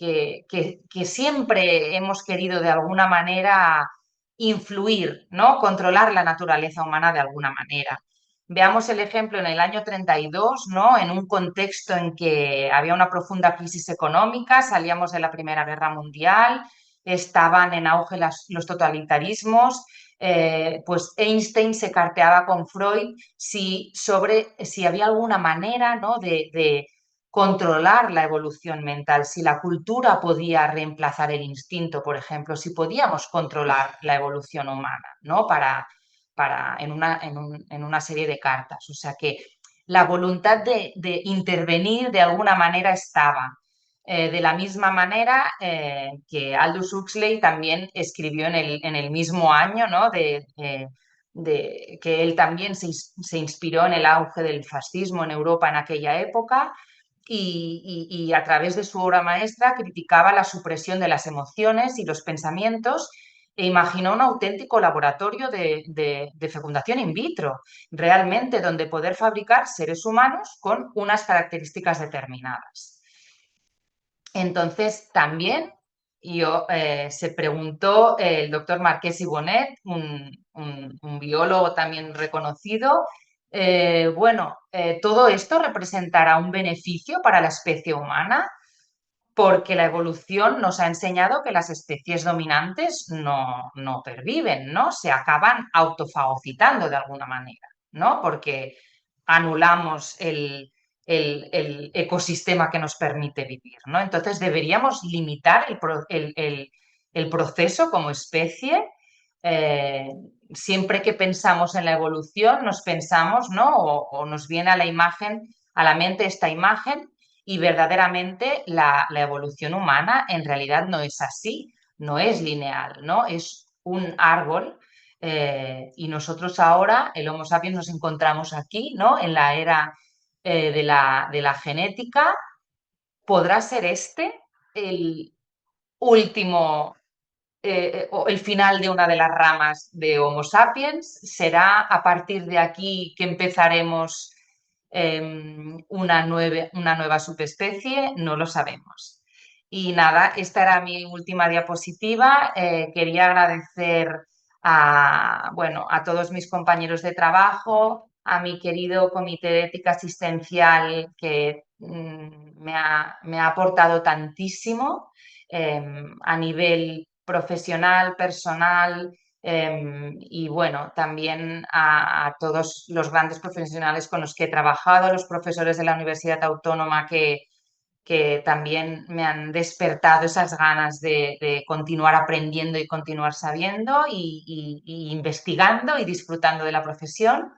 siempre hemos querido de alguna manera influir, ¿no?, controlar la naturaleza humana de alguna manera. Veamos el ejemplo en el año 32, ¿no?, en un contexto en que había una profunda crisis económica, salíamos de la Primera Guerra Mundial, estaban en auge los totalitarismos. Pues Einstein se carteaba con Freud sobre si había alguna manera, ¿no?, de controlar la evolución mental, si la cultura podía reemplazar el instinto, por ejemplo, si podíamos controlar la evolución humana, ¿no?, en una serie de cartas. O sea que la voluntad de intervenir de alguna manera estaba. De la misma manera que Aldous Huxley también escribió en el mismo año, ¿no?, que él también se inspiró en el auge del fascismo en Europa en aquella época, y a través de su obra maestra criticaba la supresión de las emociones y los pensamientos e imaginó un auténtico laboratorio de fecundación in vitro, realmente donde poder fabricar seres humanos con unas características determinadas. Entonces, también se preguntó el doctor Marqués y Bonet, un biólogo también reconocido, ¿todo esto representará un beneficio para la especie humana? Porque la evolución nos ha enseñado que las especies dominantes no perviven, ¿no? Se acaban autofagocitando de alguna manera, ¿no? Porque anulamos el ecosistema que nos permite vivir, ¿no? Entonces deberíamos limitar el proceso como especie. Siempre que pensamos en la evolución, nos pensamos, ¿no?, o nos viene a la mente esta imagen, y verdaderamente la evolución humana en realidad no es así, no es lineal, ¿no? Es un árbol. Y nosotros ahora, el Homo sapiens, nos encontramos aquí, ¿no?, en la era de la genética. ¿Podrá ser este el último o el final de una de las ramas de Homo sapiens? ¿Será a partir de aquí que empezaremos una nueva subespecie? No lo sabemos. Y nada, esta era mi última diapositiva. Quería agradecer a todos mis compañeros de trabajo, a mi querido Comité de Ética Asistencial, que me ha aportado tantísimo a nivel profesional, personal, y bueno, también a todos los grandes profesionales con los que he trabajado, los profesores de la Universidad Autónoma que también me han despertado esas ganas de continuar aprendiendo y continuar sabiendo y investigando y disfrutando de la profesión.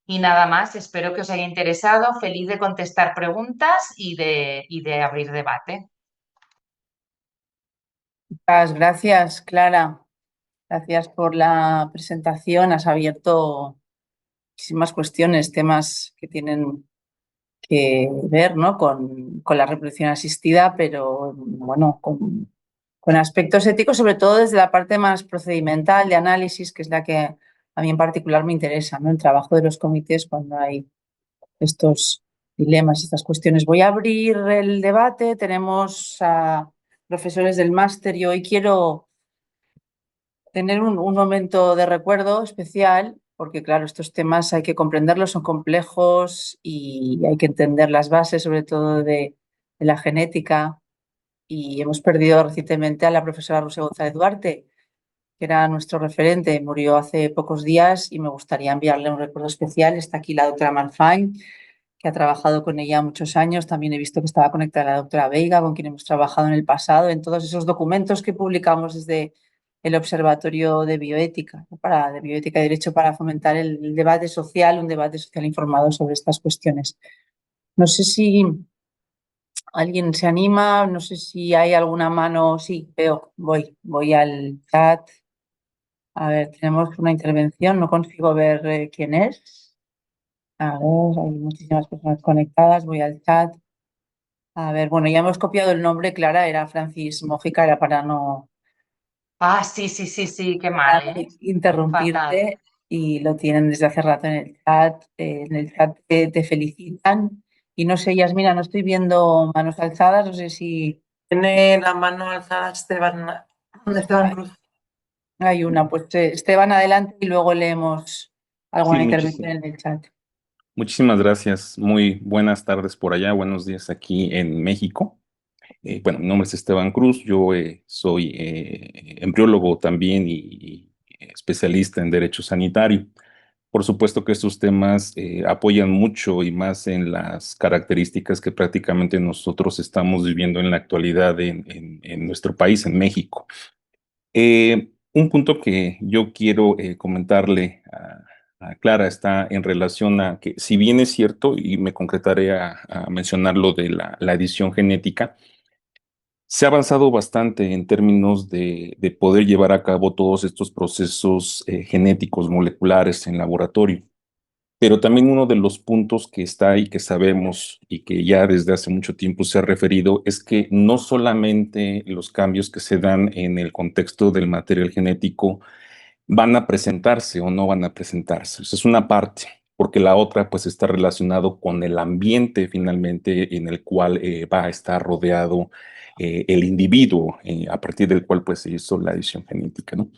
Y nada más, espero que os haya interesado, feliz de contestar preguntas y de abrir debate. Muchas gracias, Clara. Gracias por la presentación. Has abierto muchísimas cuestiones, temas que tienen que ver, ¿no? con la reproducción asistida, pero bueno, con aspectos éticos, sobre todo desde la parte más procedimental de análisis, que es la que a mí en particular me interesa, ¿no? El trabajo de los comités cuando hay estos dilemas, estas cuestiones. Voy a abrir el debate. Tenemos a profesores del máster y hoy quiero tener un momento de recuerdo especial, porque claro, estos temas hay que comprenderlos, son complejos y hay que entender las bases, sobre todo de la genética. Y hemos perdido recientemente a la profesora Rosa González Duarte, que era nuestro referente, murió hace pocos días y me gustaría enviarle un recuerdo especial. Está aquí la doctora Malfain, que ha trabajado con ella muchos años. También he visto que estaba conectada la doctora Veiga, con quien hemos trabajado en el pasado, en todos esos documentos que publicamos desde el Observatorio de Bioética, ¿no? De Bioética y Derecho, para fomentar el debate social, un debate social informado sobre estas cuestiones. No sé si alguien se anima, no sé si hay alguna mano. Sí, veo, voy al chat. A ver, tenemos una intervención, no consigo ver quién es. A ver, hay muchísimas personas conectadas, voy al chat. A ver, bueno, ya hemos copiado el nombre, Clara, era Francis Mójica, era Ah, sí, sí, sí, sí, qué para mal, no ¿eh? Fatal. interrumpirte, y lo tienen desde hace rato en el chat. En el chat te felicitan y no sé, Yasmina, no estoy viendo manos alzadas, no sé si Tiene la mano alzada Esteban hay Cruz. hay una. Pues Esteban, adelante y luego leemos Sí, alguna intervención en el chat. muchísimas gracias. Muy buenas tardes por allá, buenos días aquí en México. Bueno, mi nombre es Esteban Cruz, yo soy embriólogo también y especialista en derecho sanitario. Por supuesto que estos temas apoyan mucho y más en las características que prácticamente nosotros estamos viviendo en la actualidad en nuestro país, en México. Un punto que yo quiero comentarle a Clara está en relación a que, si bien es cierto, y me concretaré a mencionar lo de la edición genética, se ha avanzado bastante en términos de poder llevar a cabo todos estos procesos genéticos moleculares en laboratorio. Pero también uno de los puntos que está ahí, que sabemos y que ya desde hace mucho tiempo se ha referido, es que no solamente los cambios que se dan en el contexto del material genético van a presentarse o no van a presentarse. Esa es una parte, porque la otra pues está relacionado con el ambiente finalmente en el cual va a estar rodeado el individuo, a partir del cual pues se hizo la edición genética, ¿no?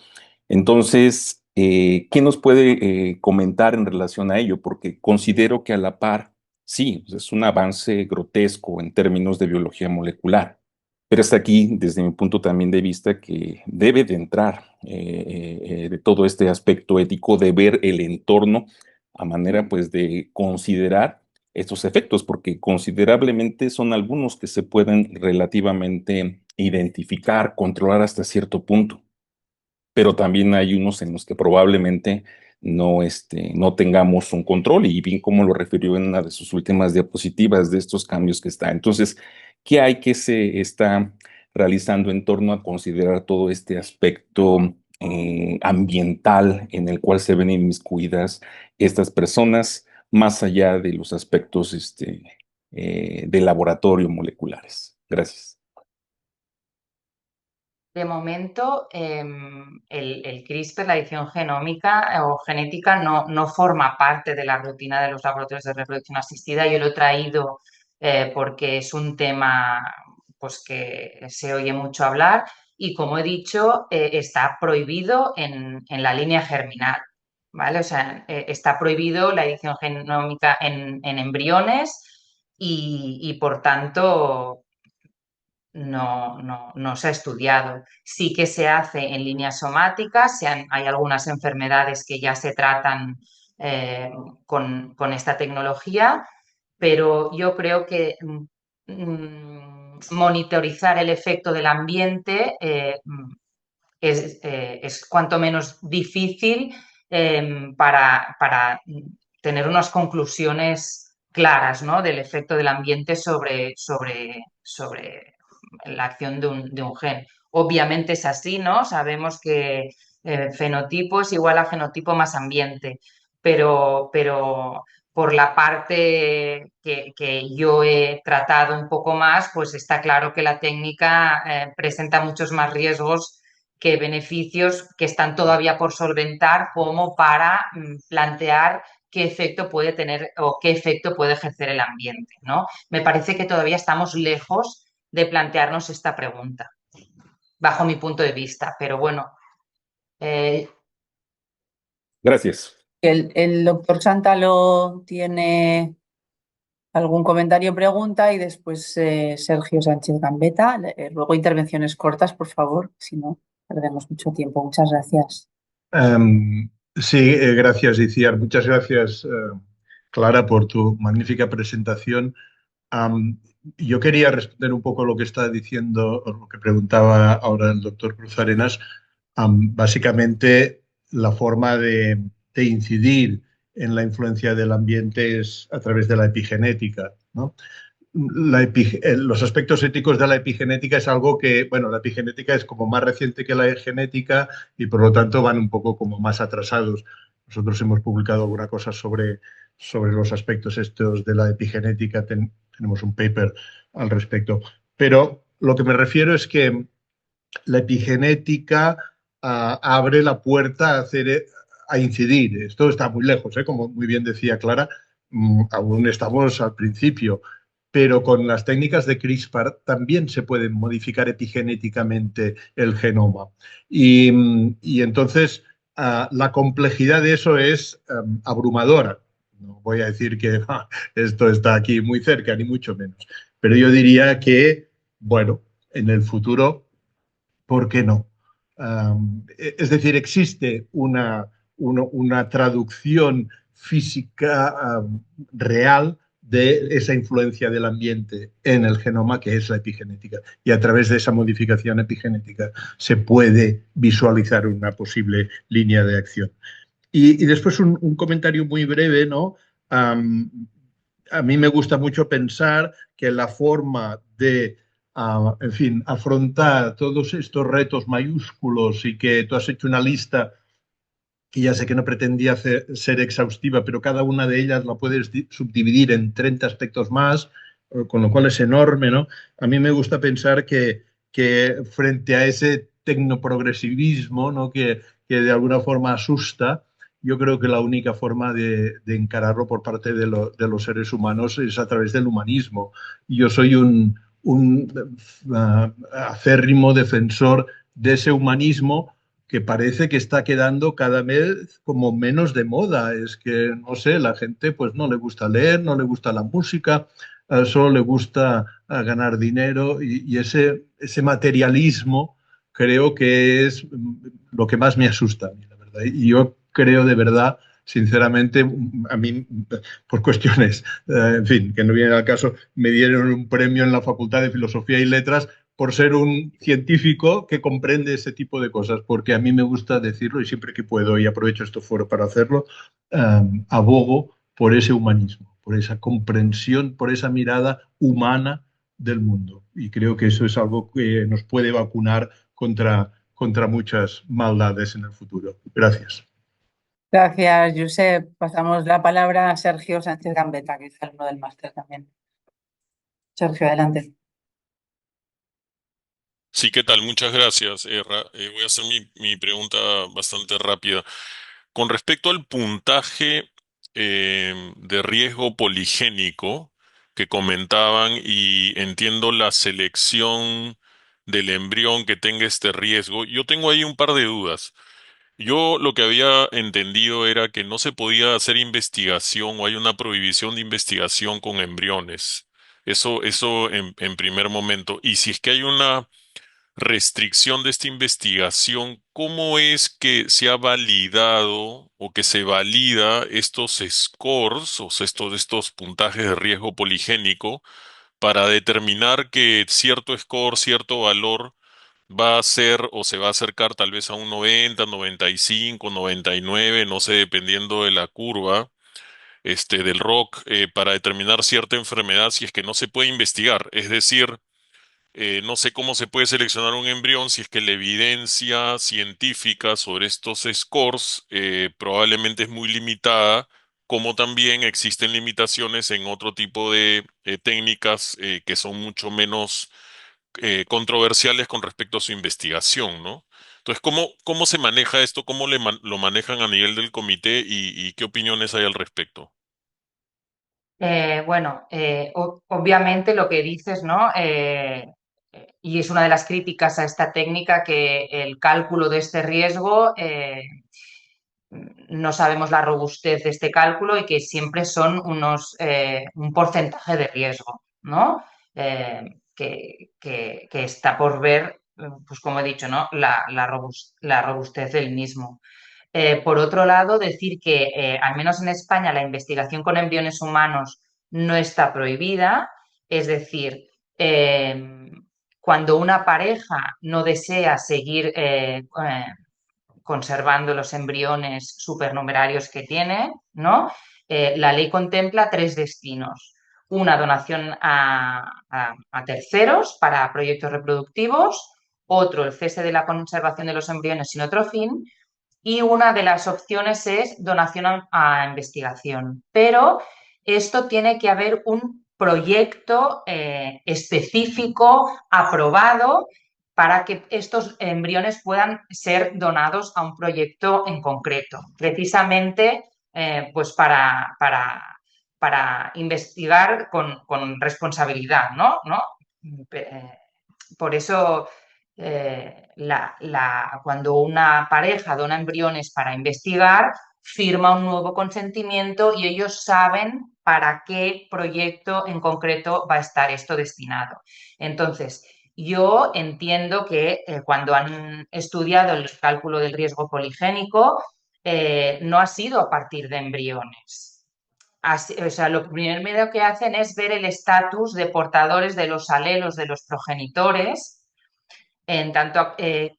Entonces, ¿qué nos puede comentar en relación a ello? Porque considero que a la par, sí, es un avance grotesco en términos de biología molecular, pero hasta aquí, desde mi punto también de vista, que debe de entrar de todo este aspecto ético de ver el entorno a manera pues de considerar estos efectos, porque considerablemente son algunos que se pueden relativamente identificar, controlar hasta cierto punto, pero también hay unos en los que probablemente no tengamos un control, y bien como lo refirió en una de sus últimas diapositivas de estos cambios que está. Entonces, ¿qué hay que se está realizando en torno a considerar todo este aspecto ambiental en el cual se ven inmiscuidas estas personas, más allá de los aspectos de laboratorio moleculares? Gracias. De momento, el CRISPR, la edición genómica o genética, no forma parte de la rutina de los laboratorios de reproducción asistida. Yo lo he traído porque es un tema pues, que se oye mucho hablar y, como he dicho, está prohibido en la línea germinal, ¿vale? O sea, está prohibido la edición genómica en embriones y, por tanto, no se ha estudiado. Sí que se hace en líneas somáticas, hay algunas enfermedades que ya se tratan eh, con esta tecnología, pero yo creo que monitorizar el efecto del ambiente es cuanto menos difícil para tener unas conclusiones claras, ¿no? Del efecto del ambiente sobre la acción de un gen. Obviamente es así, ¿no? Sabemos que fenotipo es igual a fenotipo más ambiente, pero por la parte que yo he tratado un poco más, pues está claro que la técnica presenta muchos más riesgos que beneficios que están todavía por solventar, como para plantear qué efecto puede tener o qué efecto puede ejercer el ambiente, ¿no? Me parece que todavía estamos lejos de plantearnos esta pregunta, bajo mi punto de vista, pero bueno. Gracias. El doctor Santalo tiene algún comentario o pregunta y después Sergio Sánchez Gambetta. Luego intervenciones cortas, por favor, si no perdemos mucho tiempo. Muchas gracias. Sí, gracias, Iciar. Muchas gracias, Clara, por tu magnífica presentación. Am, yo quería responder un poco lo que está diciendo, o lo que preguntaba ahora el doctor Cruz Arenas. Básicamente, la forma de incidir en la influencia del ambiente es a través de la epigenética, ¿no? Los aspectos éticos de la epigenética es algo que, bueno, la epigenética es como más reciente que la genética y por lo tanto van un poco como más atrasados. Nosotros hemos publicado alguna cosa sobre los aspectos estos de la epigenética, tenemos un paper al respecto. Pero lo que me refiero es que la epigenética abre la puerta a incidir. Esto está muy lejos, como muy bien decía Clara, aún estamos al principio, pero con las técnicas de CRISPR también se puede modificar epigenéticamente el genoma. Y entonces la complejidad de eso es abrumadora. No voy a decir que esto está aquí muy cerca, ni mucho menos, pero yo diría que, bueno, en el futuro, ¿por qué no? Es decir, existe una traducción física real de esa influencia del ambiente en el genoma, que es la epigenética. Y a través de esa modificación epigenética se puede visualizar una posible línea de acción. Y después un comentario muy breve, ¿no? A mí me gusta mucho pensar que la forma de, en fin, afrontar todos estos retos mayúsculos, y que tú has hecho una lista que ya sé que no pretendía ser exhaustiva, pero cada una de ellas la puedes subdividir en 30 aspectos más, con lo cual es enorme, ¿no? A mí me gusta pensar que frente a ese tecnoprogresivismo, ¿no? que de alguna forma asusta, yo creo que la única forma de encararlo por parte de los seres humanos es a través del humanismo. Yo soy un acérrimo defensor de ese humanismo que parece que está quedando cada vez como menos de moda. Es que, no sé, la gente pues no le gusta leer, no le gusta la música, solo le gusta ganar dinero, y ese materialismo creo que es lo que más me asusta a mí, la verdad. Y yo creo de verdad, sinceramente, a mí, por cuestiones, en fin, que no viene al caso, me dieron un premio en la Facultad de Filosofía y Letras por ser un científico que comprende ese tipo de cosas, porque a mí me gusta decirlo y siempre que puedo, y aprovecho este foro para hacerlo, abogo por ese humanismo, por esa comprensión, por esa mirada humana del mundo. Y creo que eso es algo que nos puede vacunar contra muchas maldades en el futuro. Gracias. Gracias, Josep. Pasamos la palabra a Sergio Sánchez Gambetta, que es alumno del máster también. Sergio, adelante. Sí, ¿qué tal? Muchas gracias, voy a hacer mi pregunta bastante rápida. Con respecto al puntaje de riesgo poligénico que comentaban, y entiendo la selección del embrión que tenga este riesgo, yo tengo ahí un par de dudas. Yo lo que había entendido era que no se podía hacer investigación, o hay una prohibición de investigación con embriones. Eso en primer momento. Y si es que hay una restricción de esta investigación, ¿cómo es que se ha validado o que se valida estos scores, o sea, estos puntajes de riesgo poligénico, para determinar que cierto score, cierto valor va a ser o se va a acercar tal vez a un 90, 95, 99, no sé, dependiendo de la curva, del ROC, para determinar cierta enfermedad, si es que no se puede investigar? Es decir, No sé cómo se puede seleccionar un embrión si es que la evidencia científica sobre estos scores probablemente es muy limitada, como también existen limitaciones en otro tipo de técnicas que son mucho menos controversiales con respecto a su investigación, ¿no? Entonces, ¿cómo se maneja esto? ¿Cómo lo manejan a nivel del comité y qué opiniones hay al respecto? Bueno, obviamente lo que dices, ¿no? Y es una de las críticas a esta técnica, que el cálculo de este riesgo, no sabemos la robustez de este cálculo, y que siempre son un porcentaje de riesgo, ¿no? Que está por ver, pues como he dicho, ¿no? La robustez del mismo. Por otro lado, decir que al menos en España la investigación con embriones humanos no está prohibida, es decir, cuando una pareja no desea seguir conservando los embriones supernumerarios que tiene, ¿no? La ley contempla tres destinos: una donación a terceros para proyectos reproductivos, otro el cese de la conservación de los embriones sin otro fin, y una de las opciones es donación a investigación. Pero esto tiene que haber un proyecto específico aprobado para que estos embriones puedan ser donados a un proyecto en concreto, precisamente pues para investigar con responsabilidad, ¿no? Por eso cuando una pareja dona embriones para investigar, firma un nuevo consentimiento y ellos saben para qué proyecto en concreto va a estar esto destinado. Entonces, yo entiendo que cuando han estudiado el cálculo del riesgo poligénico, no ha sido a partir de embriones. O sea, lo primero que hacen es ver el estatus de portadores de los alelos de los progenitores, en tanto que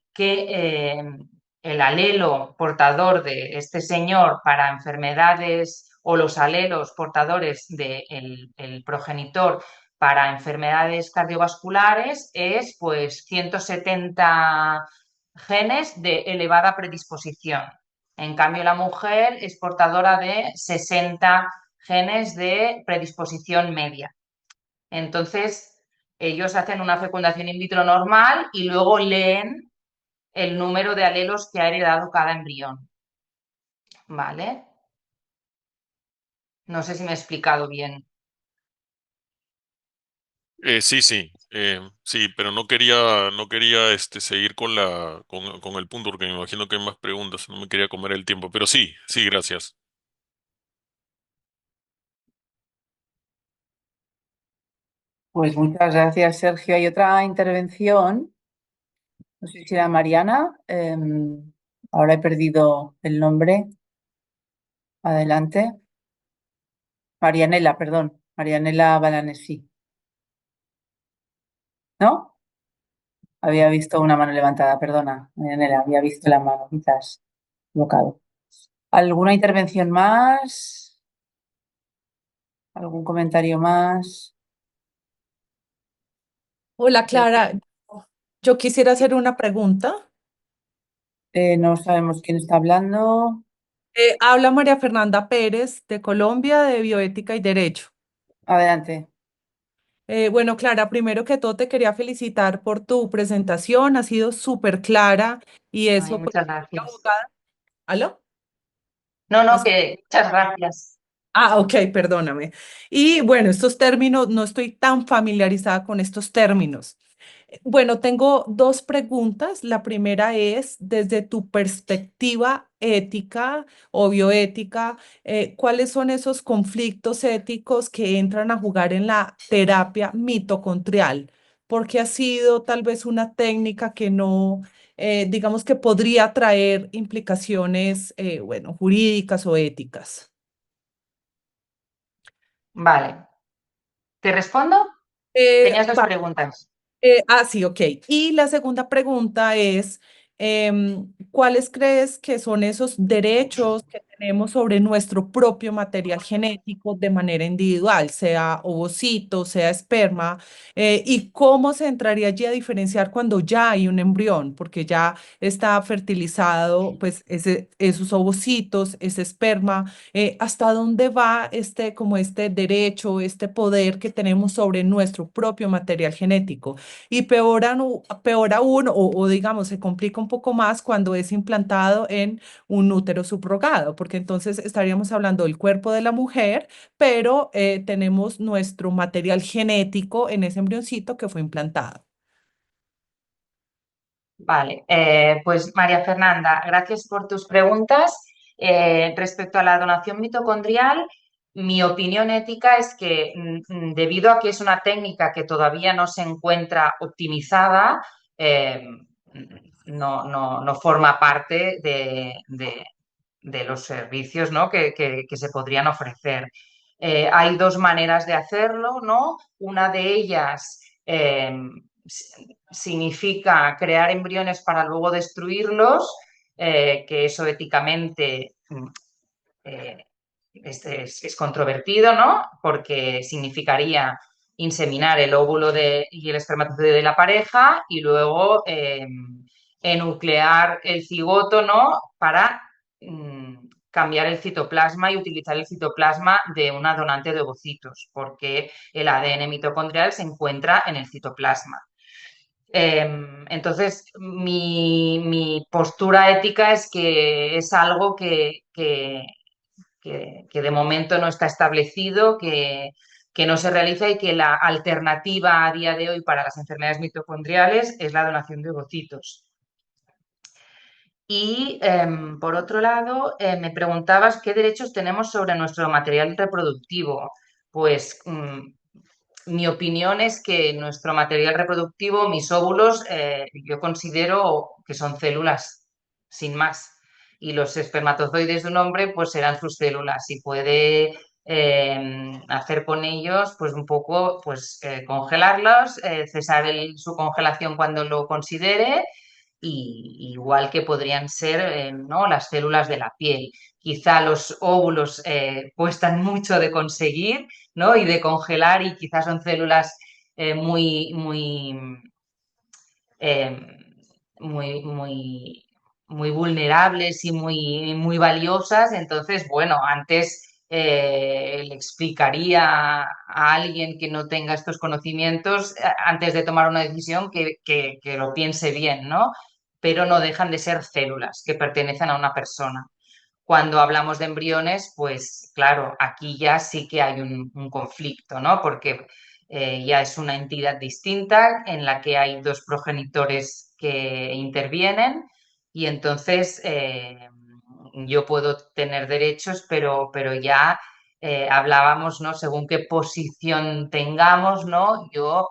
el alelo portador de este señor para enfermedades, o los alelos portadores del progenitor para enfermedades cardiovasculares, es pues 170 genes de elevada predisposición. En cambio, la mujer es portadora de 60 genes de predisposición media. Entonces, ellos hacen una fecundación in vitro normal y luego leen el número de alelos que ha heredado cada embrión. ¿Vale? No sé si me he explicado bien. Sí, sí, sí, pero no quería seguir con el punto porque me imagino que hay más preguntas, no me quería comer el tiempo, pero sí, sí, gracias. Pues muchas gracias, Sergio. Hay otra intervención, no sé si era Mariana, ahora he perdido el nombre. Adelante. Marianela, perdón, Marianela Balanesi. ¿No? Había visto una mano levantada, perdona, Marianela, había visto la mano, quizás equivocado. ¿Alguna intervención más? ¿Algún comentario más? Hola Clara, yo quisiera hacer una pregunta. No sabemos quién está hablando. Habla María Fernanda Pérez de Colombia, de Bioética y Derecho. Adelante. Bueno, Clara, primero que todo te quería felicitar por tu presentación, ha sido súper clara y Ay, eso, pues, muchas soy gracias. abogada. ¿Aló? No, ¿Me no, que muchas gracias. Ah, ok, perdóname. Y bueno, estos términos, no estoy tan familiarizada con estos términos. Bueno, tengo dos preguntas. La primera es, desde tu perspectiva ética o bioética, ¿cuáles son esos conflictos éticos que entran a jugar en la terapia mitocondrial? Porque ha sido tal vez una técnica que no, digamos que podría traer implicaciones, bueno, jurídicas o éticas. Vale. ¿Te respondo? Tenías dos Va, preguntas. sí, ok. Y la segunda pregunta es, ¿cuáles crees que son esos derechos que tenemos sobre nuestro propio material genético de manera individual, sea ovocito, sea esperma, y cómo se entraría allí a diferenciar cuando ya hay un embrión, porque ya está fertilizado, pues esos ovocitos, ese esperma, hasta dónde va este, como este derecho, este poder que tenemos sobre nuestro propio material genético. Y peor aún, o digamos, se complica un poco más cuando es implantado en un útero subrogado, porque entonces estaríamos hablando del cuerpo de la mujer, pero tenemos nuestro material genético en ese embrioncito que fue implantado. Vale, pues María Fernanda, gracias por tus preguntas. Respecto a la donación mitocondrial, mi opinión ética es que debido a que es una técnica que todavía no se encuentra optimizada, no forma parte de los servicios, ¿no? que se podrían ofrecer. Hay dos maneras de hacerlo, ¿no? Una de ellas significa crear embriones para luego destruirlos, que eso éticamente es controvertido, ¿no? Porque significaría inseminar el óvulo y el espermatozoide de la pareja y luego enuclear el cigoto, ¿no? Para cambiar el citoplasma y utilizar el citoplasma de una donante de ovocitos, porque el ADN mitocondrial se encuentra en el citoplasma. Entonces, mi postura ética es que es algo que de momento no está establecido, que no se realiza y que la alternativa a día de hoy para las enfermedades mitocondriales es la donación de ovocitos. Y por otro lado, me preguntabas qué derechos tenemos sobre nuestro material reproductivo. Pues mi opinión es que nuestro material reproductivo, mis óvulos, yo considero que son células, sin más. Y los espermatozoides de un hombre, pues serán sus células y puede hacer con ellos, pues un poco, pues congelarlos, cesar su congelación cuando lo considere, igual que podrían ser ¿no? las células de la piel. Quizá los óvulos cuestan mucho de conseguir, ¿no? Y de congelar, y quizás son células muy, eh, muy vulnerables y muy valiosas. Entonces, bueno, antes le explicaría a alguien que no tenga estos conocimientos, antes de tomar una decisión, que lo piense bien, ¿no? Pero no dejan de ser células que pertenecen a una persona. Cuando hablamos de embriones, pues claro, aquí ya sí que hay un conflicto, ¿no? Porque ya es una entidad distinta en la que hay dos progenitores que intervienen y entonces yo puedo tener derechos, pero ya hablábamos, ¿no? Según qué posición tengamos, ¿no? Yo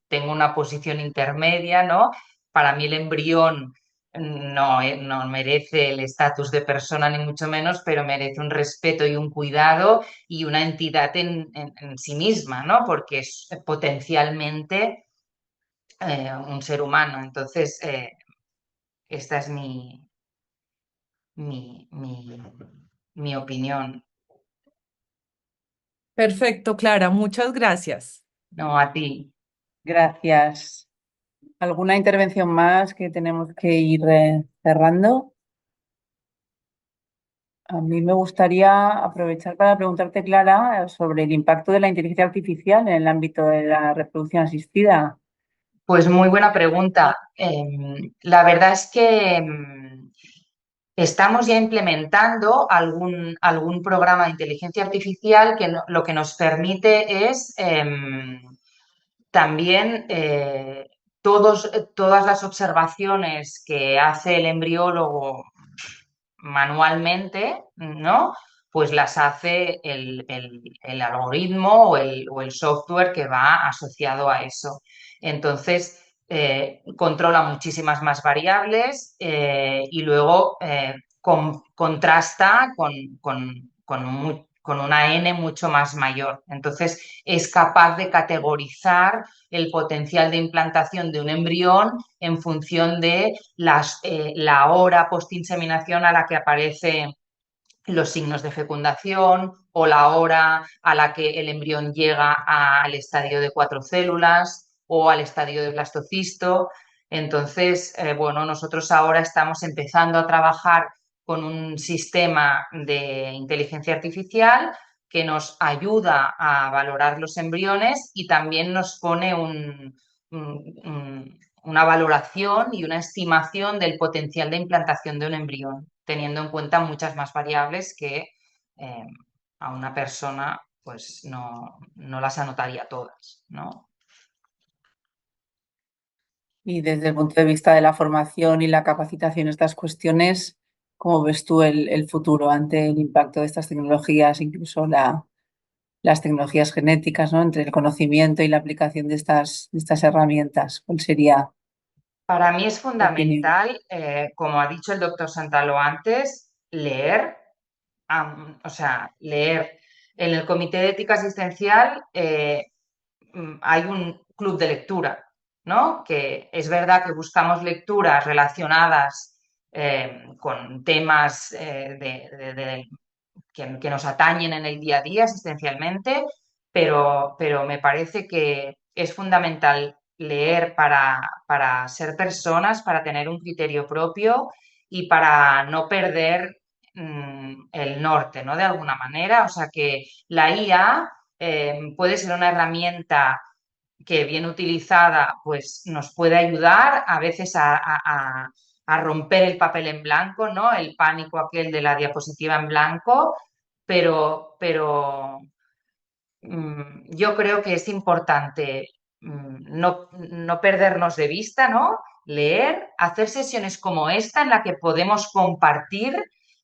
tengo una posición intermedia, ¿no? Para mí el embrión no merece el estatus de persona ni mucho menos, pero merece un respeto y un cuidado y una entidad en sí misma, ¿no? Porque es potencialmente un ser humano. Entonces, esta es mi, mi, mi opinión. Perfecto, Clara, muchas gracias. No, a ti. Gracias. ¿Alguna intervención más que tenemos que ir cerrando? A mí me gustaría aprovechar para preguntarte, Clara, sobre el impacto de la inteligencia artificial en el ámbito de la reproducción asistida. Pues muy buena pregunta. La verdad es que estamos ya implementando algún programa de inteligencia artificial que lo que nos permite es también todas las observaciones que hace el embriólogo manualmente, ¿no? Pues las hace el algoritmo o el software que va asociado a eso. Entonces, controla muchísimas más variables y luego contrasta con una N mucho más mayor. Entonces, es capaz de categorizar el potencial de implantación de un embrión en función de la hora postinseminación a la que aparece los signos de fecundación o la hora a la que el embrión llega al estadio de 4 células o al estadio de blastocisto. Entonces, bueno, nosotros ahora estamos empezando a trabajar con un sistema de inteligencia artificial que nos ayuda a valorar los embriones y también nos pone una valoración y una estimación del potencial de implantación de un embrión, teniendo en cuenta muchas más variables que a una persona pues no las anotaría todas, ¿no? Y desde el punto de vista de la formación y la capacitación, estas cuestiones, ¿cómo ves tú el futuro ante el impacto de estas tecnologías, incluso las tecnologías genéticas, ¿no? Entre el conocimiento y la aplicación de estas herramientas? ¿Cuál sería Para mí es tu opinión? fundamental, como ha dicho el doctor Santalo antes, leer, o sea, leer. En el Comité de Ética Asistencial hay un club de lectura, ¿no? Que es verdad que buscamos lecturas relacionadas con temas que nos atañen en el día a día asistencialmente, pero me parece que es fundamental leer para ser personas, para tener un criterio propio y para no perder el norte, ¿no? De alguna manera. O sea que la IA puede ser una herramienta que bien utilizada pues nos puede ayudar a veces a romper el papel en blanco, ¿no? El pánico aquel de la diapositiva en blanco, pero yo creo que es importante no perdernos de vista, ¿no? Leer, hacer sesiones como esta en la que podemos compartir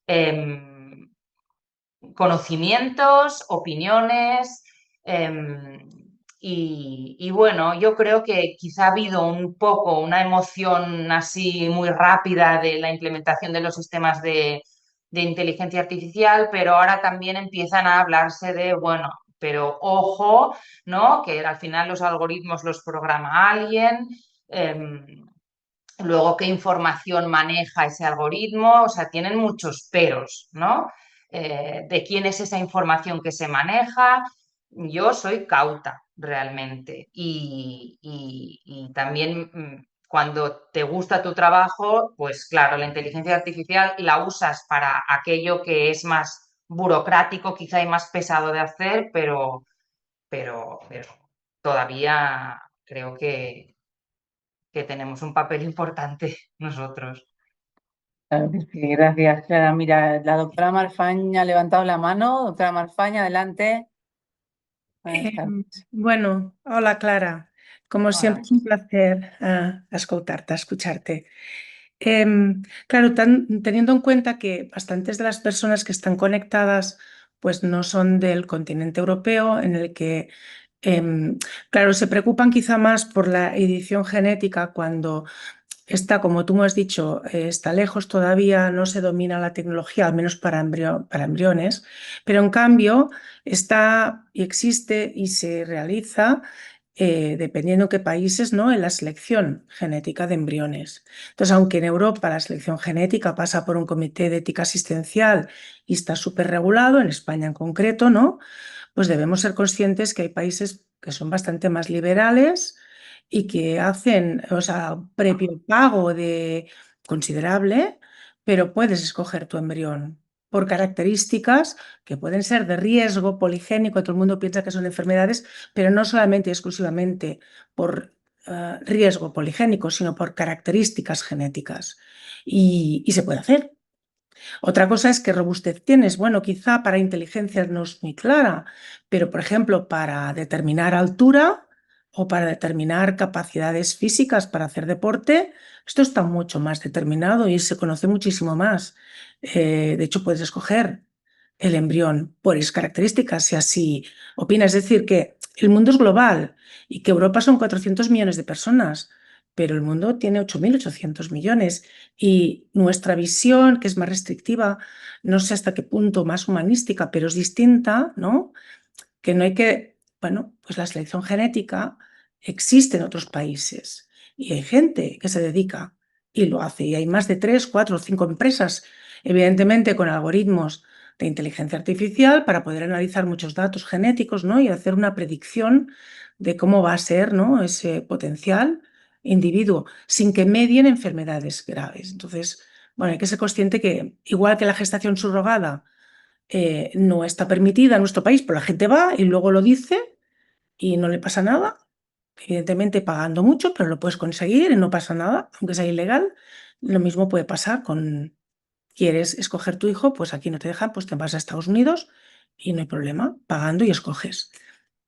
em, conocimientos, opiniones. Y bueno, yo creo que quizá ha habido un poco una emoción así muy rápida de la implementación de los sistemas de inteligencia artificial, pero ahora también empiezan a hablarse de, bueno, pero ojo, ¿no? Que al final los algoritmos los programa alguien. Luego, ¿qué información maneja ese algoritmo? O sea, tienen muchos peros, ¿no? ¿De quién es esa información que se maneja? Yo soy cauta realmente y también cuando te gusta tu trabajo, pues claro, la inteligencia artificial la usas para aquello que es más burocrático, quizá y más pesado de hacer, pero todavía creo que tenemos un papel importante nosotros. Claro que sí, gracias, Clara. Mira, la doctora Marfaña ha levantado la mano. Doctora Marfaña, adelante. Buenas tardes. Bueno, hola Clara. Como siempre Hola. es un placer escucharte. Claro, teniendo en cuenta que bastantes de las personas que están conectadas pues no son del continente europeo, en el que, claro, se preocupan quizá más por la edición genética cuando está, como tú me has dicho, está lejos todavía, no se domina la tecnología, al menos para embriones, pero en cambio está y existe y se realiza, dependiendo en qué países, ¿no? En la selección genética de embriones. Entonces, aunque en Europa la selección genética pasa por un comité de ética asistencial y está súper regulado, en España en concreto, ¿no? Pues debemos ser conscientes que hay países que son bastante más liberales y que hacen, o sea, previo pago de considerable, pero puedes escoger tu embrión por características que pueden ser de riesgo poligénico. Todo el mundo piensa que son enfermedades, pero no solamente y exclusivamente por riesgo poligénico, sino por características genéticas. Y se puede hacer. Otra cosa es qué robustez tienes. Bueno, quizá para inteligencia no es muy clara, pero por ejemplo, para determinar altura o para determinar capacidades físicas para hacer deporte, esto está mucho más determinado y se conoce muchísimo más. De hecho, puedes escoger el embrión por esas características, si así opinas. Es decir, que el mundo es global y que Europa son 400 millones de personas, pero el mundo tiene 8.800 millones y nuestra visión, que es más restrictiva, no sé hasta qué punto más humanística, pero es distinta, ¿no? Que no hay que, bueno, pues la selección genética existe en otros países y hay gente que se dedica y lo hace y hay más de 3, 4 o 5 empresas, evidentemente con algoritmos de inteligencia artificial para poder analizar muchos datos genéticos, ¿no? Y hacer una predicción de cómo va a ser, ¿no? Ese potencial individuo, sin que medien enfermedades graves. Entonces, bueno, hay que ser consciente que, igual que la gestación subrogada no está permitida en nuestro país, pero la gente va y luego lo dice y no le pasa nada, evidentemente pagando mucho, pero lo puedes conseguir y no pasa nada, aunque sea ilegal. Lo mismo puede pasar con, quieres escoger tu hijo, pues aquí no te dejan, pues te vas a Estados Unidos y no hay problema, pagando y escoges.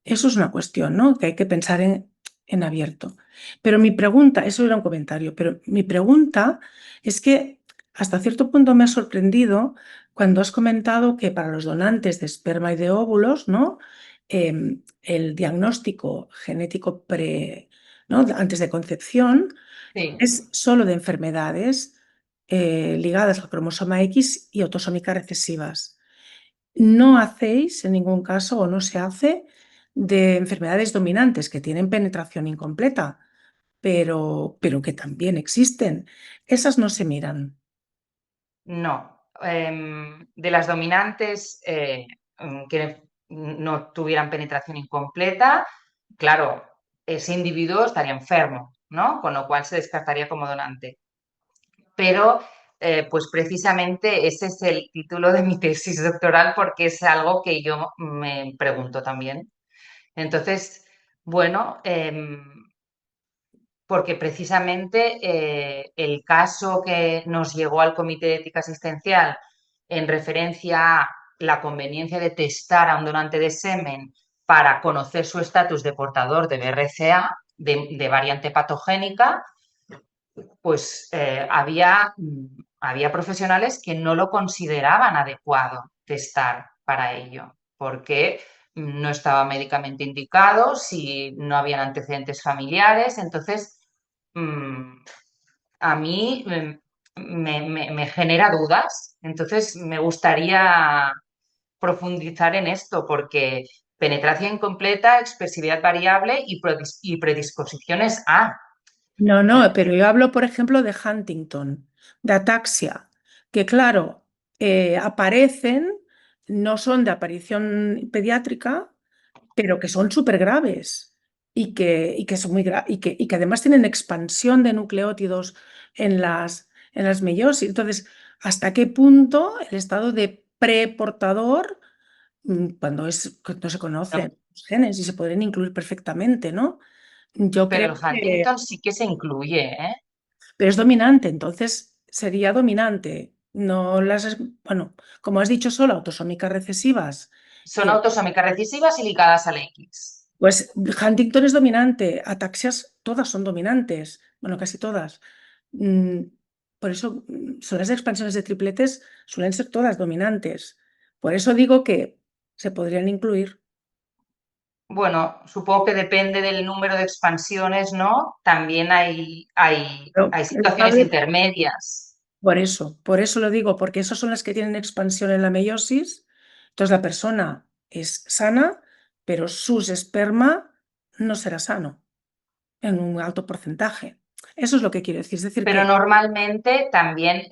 Eso es una cuestión, ¿no? Que hay que pensar en abierto. Pero mi pregunta, eso era un comentario, pero mi pregunta es que hasta cierto punto me ha sorprendido cuando has comentado que para los donantes de esperma y de óvulos, ¿no? El diagnóstico genético ¿no? Antes de concepción Sí. es solo de enfermedades ligadas al cromosoma X y autosómicas recesivas. No hacéis en ningún caso o no se hace de enfermedades dominantes que tienen penetración incompleta, pero que también existen. Esas no se miran. No. De las dominantes que no tuvieran penetración incompleta, claro, ese individuo estaría enfermo, ¿no? Con lo cual se descartaría como donante. Pero, pues precisamente ese es el título de mi tesis doctoral porque es algo que yo me pregunto también. Entonces, bueno, porque precisamente el caso que nos llegó al Comité de Ética Asistencial en referencia a la conveniencia de testar a un donante de semen para conocer su estatus de portador de BRCA, de variante patogénica, pues había profesionales que no lo consideraban adecuado testar para ello, porque no estaba médicamente indicado, si no habían antecedentes familiares. Entonces, a mí me genera dudas. Entonces, me gustaría profundizar en esto, porque penetración incompleta, expresividad variable y predisposiciones a. No, pero yo hablo, por ejemplo, de Huntington, de ataxia, que claro, aparecen, no son de aparición pediátrica, pero que son súper graves y que son muy y que además tienen expansión de nucleótidos en las meiosis. Entonces, ¿hasta qué punto el estado de preportador, cuando se conocen los genes y se podrían incluir perfectamente, ¿no? Yo Pero creo el que, Huntington sí que se incluye, ¿eh? pero es dominante, entonces sería dominante. No bueno, como has dicho, solo autosómicas recesivas. Son autosómicas recesivas y ligadas al X. Pues Huntington es dominante, ataxias todas son dominantes, bueno, casi todas. Por eso son las expansiones de tripletes suelen ser todas dominantes. Por eso digo que se podrían incluir. Bueno, supongo que depende del número de expansiones, ¿no? También hay Pero el situaciones padre, intermedias. por eso lo digo, porque esas son las que tienen expansión en la meiosis. Entonces la persona es sana, pero sus esperma no será sano en un alto porcentaje. Eso es lo que quiero decir. Es decir, Pero que normalmente también,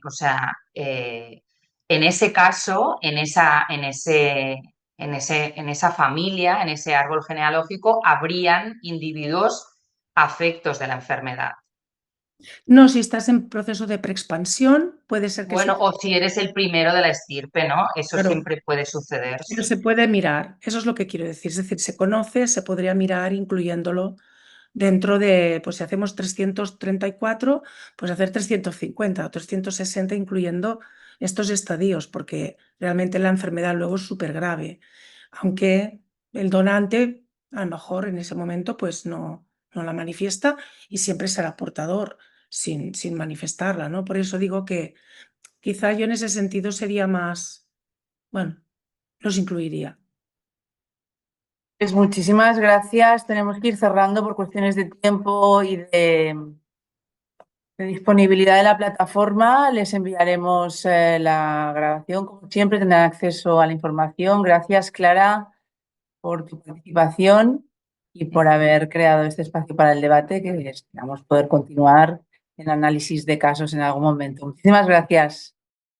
o sea, en ese caso, en esa familia, en ese árbol genealógico, habrían individuos afectos de la enfermedad. no, si estás en proceso de preexpansión, puede ser que Bueno, o si eres el primero de la estirpe, ¿no? Eso claro, siempre puede suceder, pero sí. se puede mirar. Eso es lo que quiero decir. Es decir, se conoce, se podría mirar incluyéndolo dentro de, pues si hacemos 334, pues hacer 350 o 360 incluyendo estos estadios, porque realmente la enfermedad luego es súper grave. Aunque el donante, a lo mejor en ese momento, pues no la manifiesta y siempre será portador sin manifestarla, ¿no? Por eso digo que quizá yo en ese sentido sería más, bueno, los incluiría. Pues muchísimas gracias. Tenemos que ir cerrando por cuestiones de tiempo y de disponibilidad de la plataforma. Les enviaremos la grabación. Como siempre, tendrán acceso a la información. Gracias, Clara, por tu participación y por haber creado este espacio para el debate, que esperamos poder continuar en análisis de casos en algún momento. Muchísimas gracias.